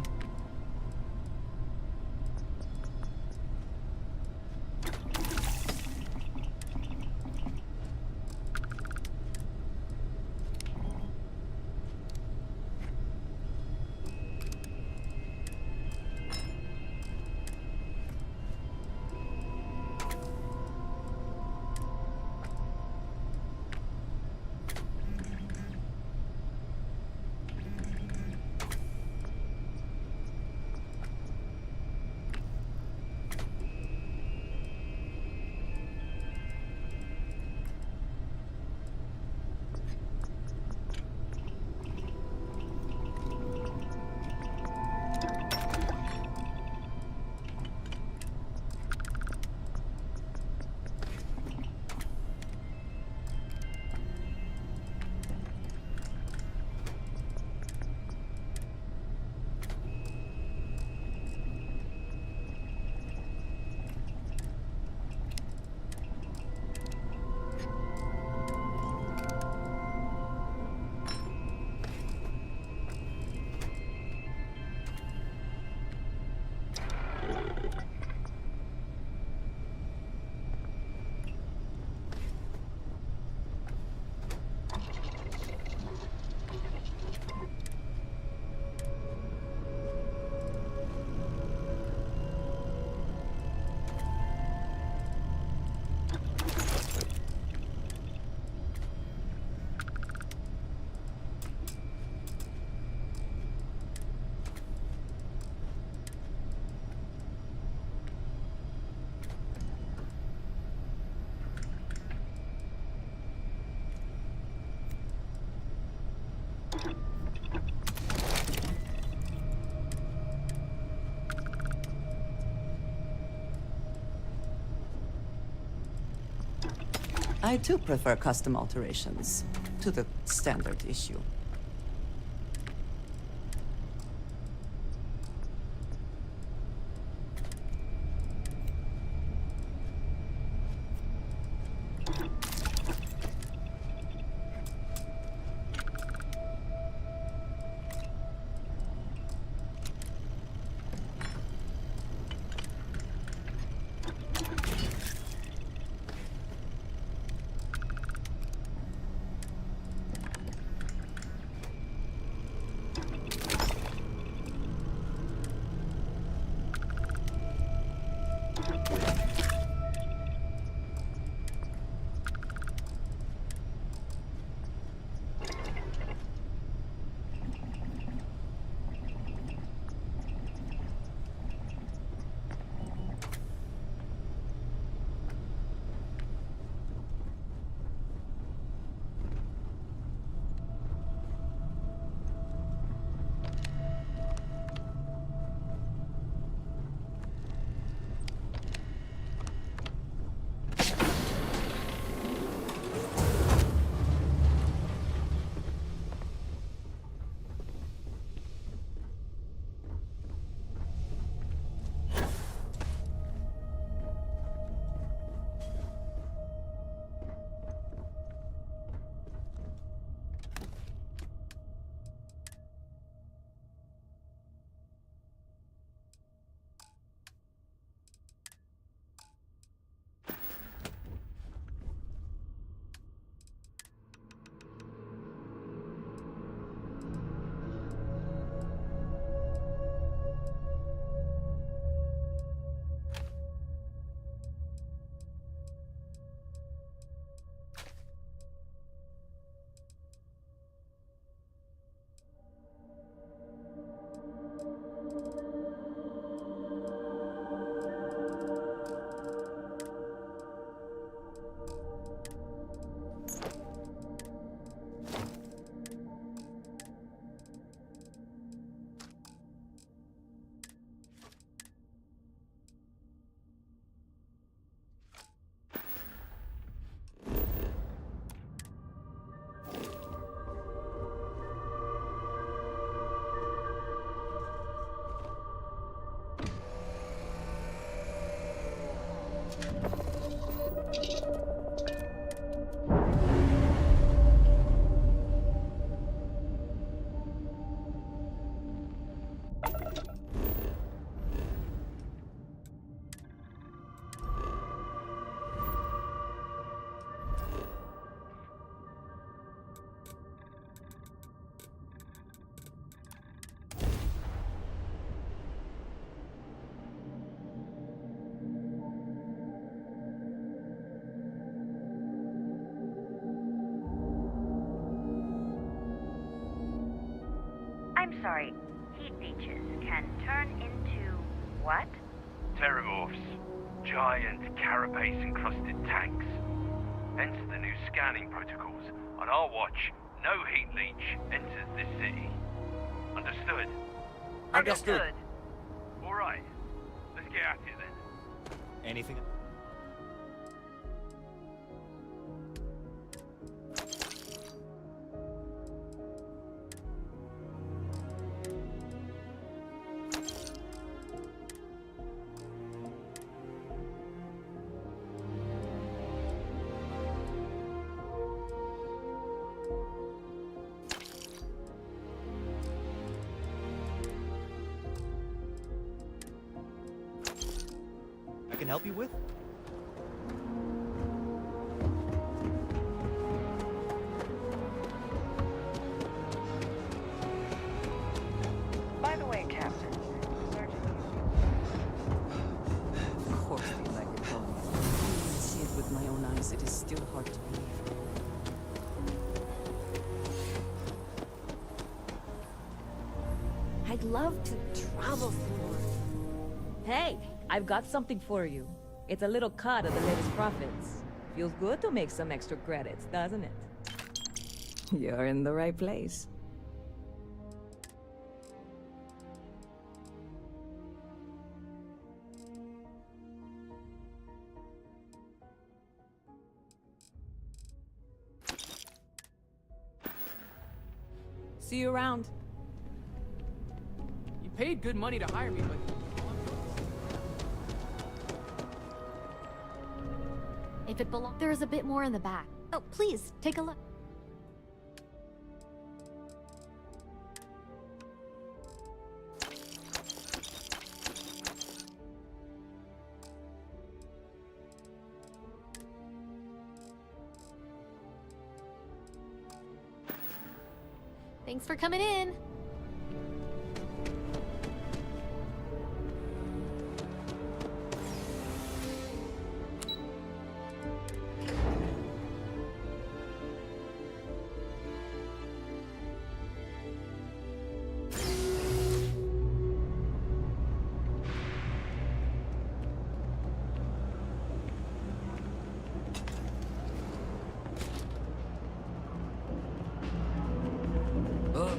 I too prefer custom alterations to the standard issue. I'm sorry. Heat leeches can turn into what? Terramorphs. Giant carapace-encrusted tanks. Hence the new scanning protocols. On our watch, no heat leech enters this city. Understood? Understood. Alright. Let's get at it then. Anything? I can help you with? By the way, Captain, Of course they like it home. When I see it with my own eyes, it is still hard to believe. I'd love to travel some more. Hey, I've got something for you. It's a little cut of the latest profits. Feels good to make some extra credits, doesn't it? You're in the right place. See you around. You paid good money to hire me, but... If it belongs, there is a bit more in the back. Oh, please, take a look. Thanks for coming in.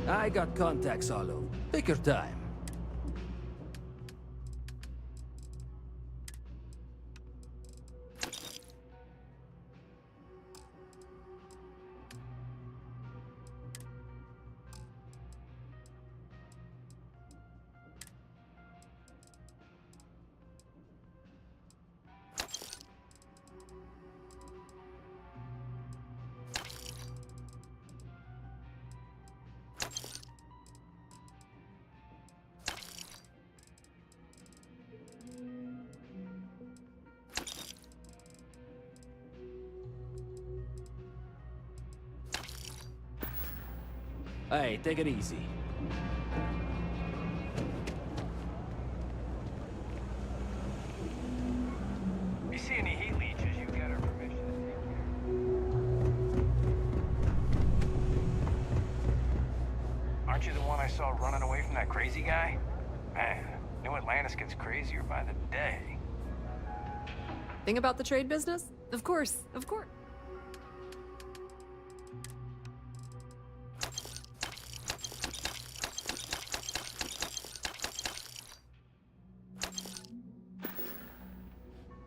I got contacts all over. Take your time. Hey, take it easy. If you see any heat leeches, you got our permission to take care. Aren't you the one I saw running away from that crazy guy? Man, New Atlantis gets crazier by the day. Thing about the trade business? Of course, of course.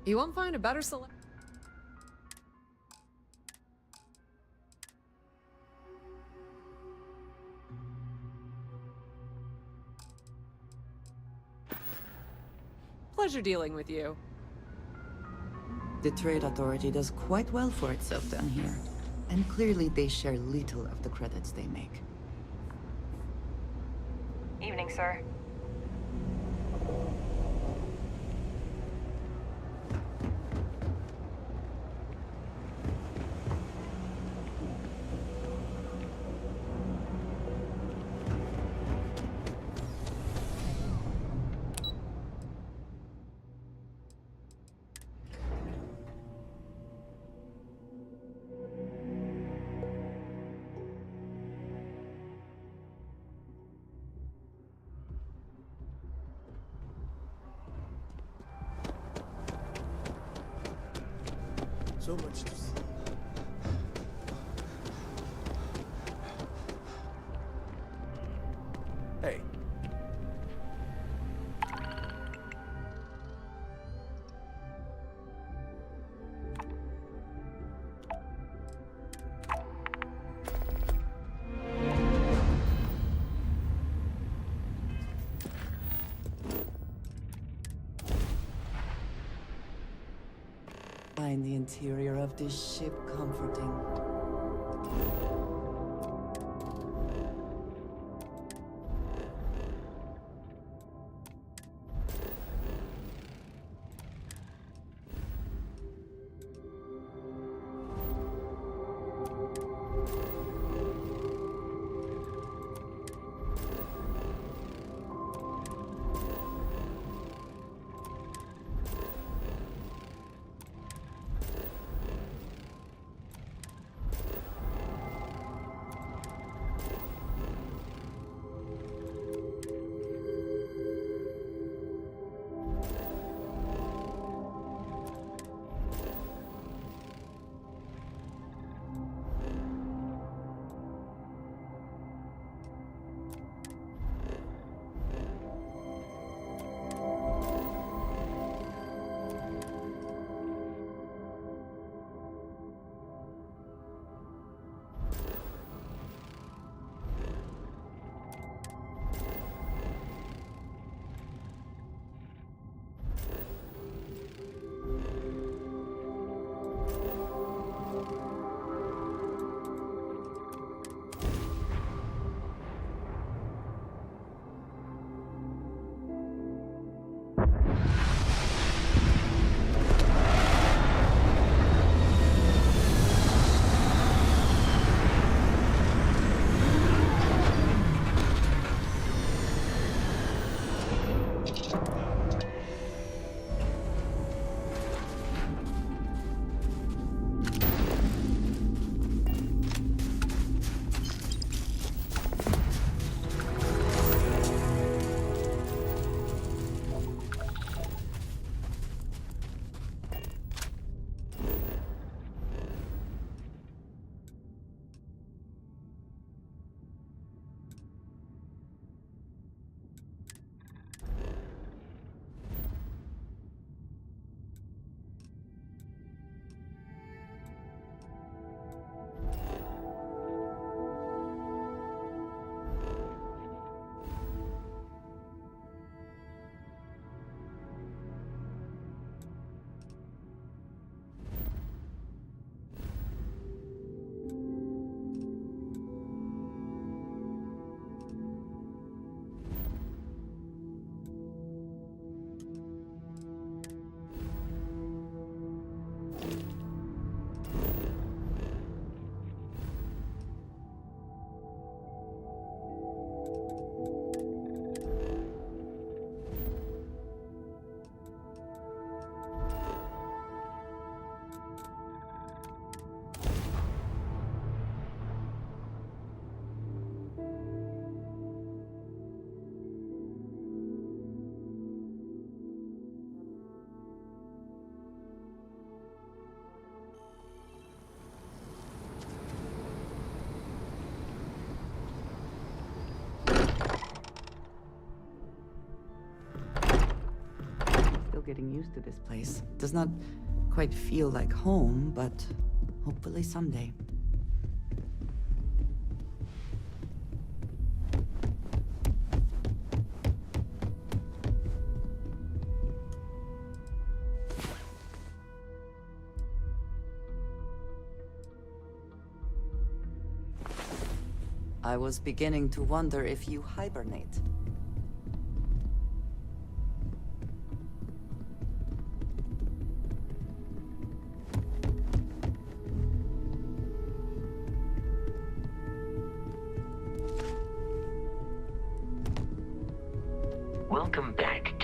You won't find a better select. Pleasure dealing with you. The Trade Authority does quite well for itself down here. And clearly they share little of the credits they make. Evening, sir. so much to see. Hey. Find the interior of this ship comforting. Getting used to this place. Does not quite feel like home, but hopefully someday. I was beginning to wonder if you hibernate. Welcome back,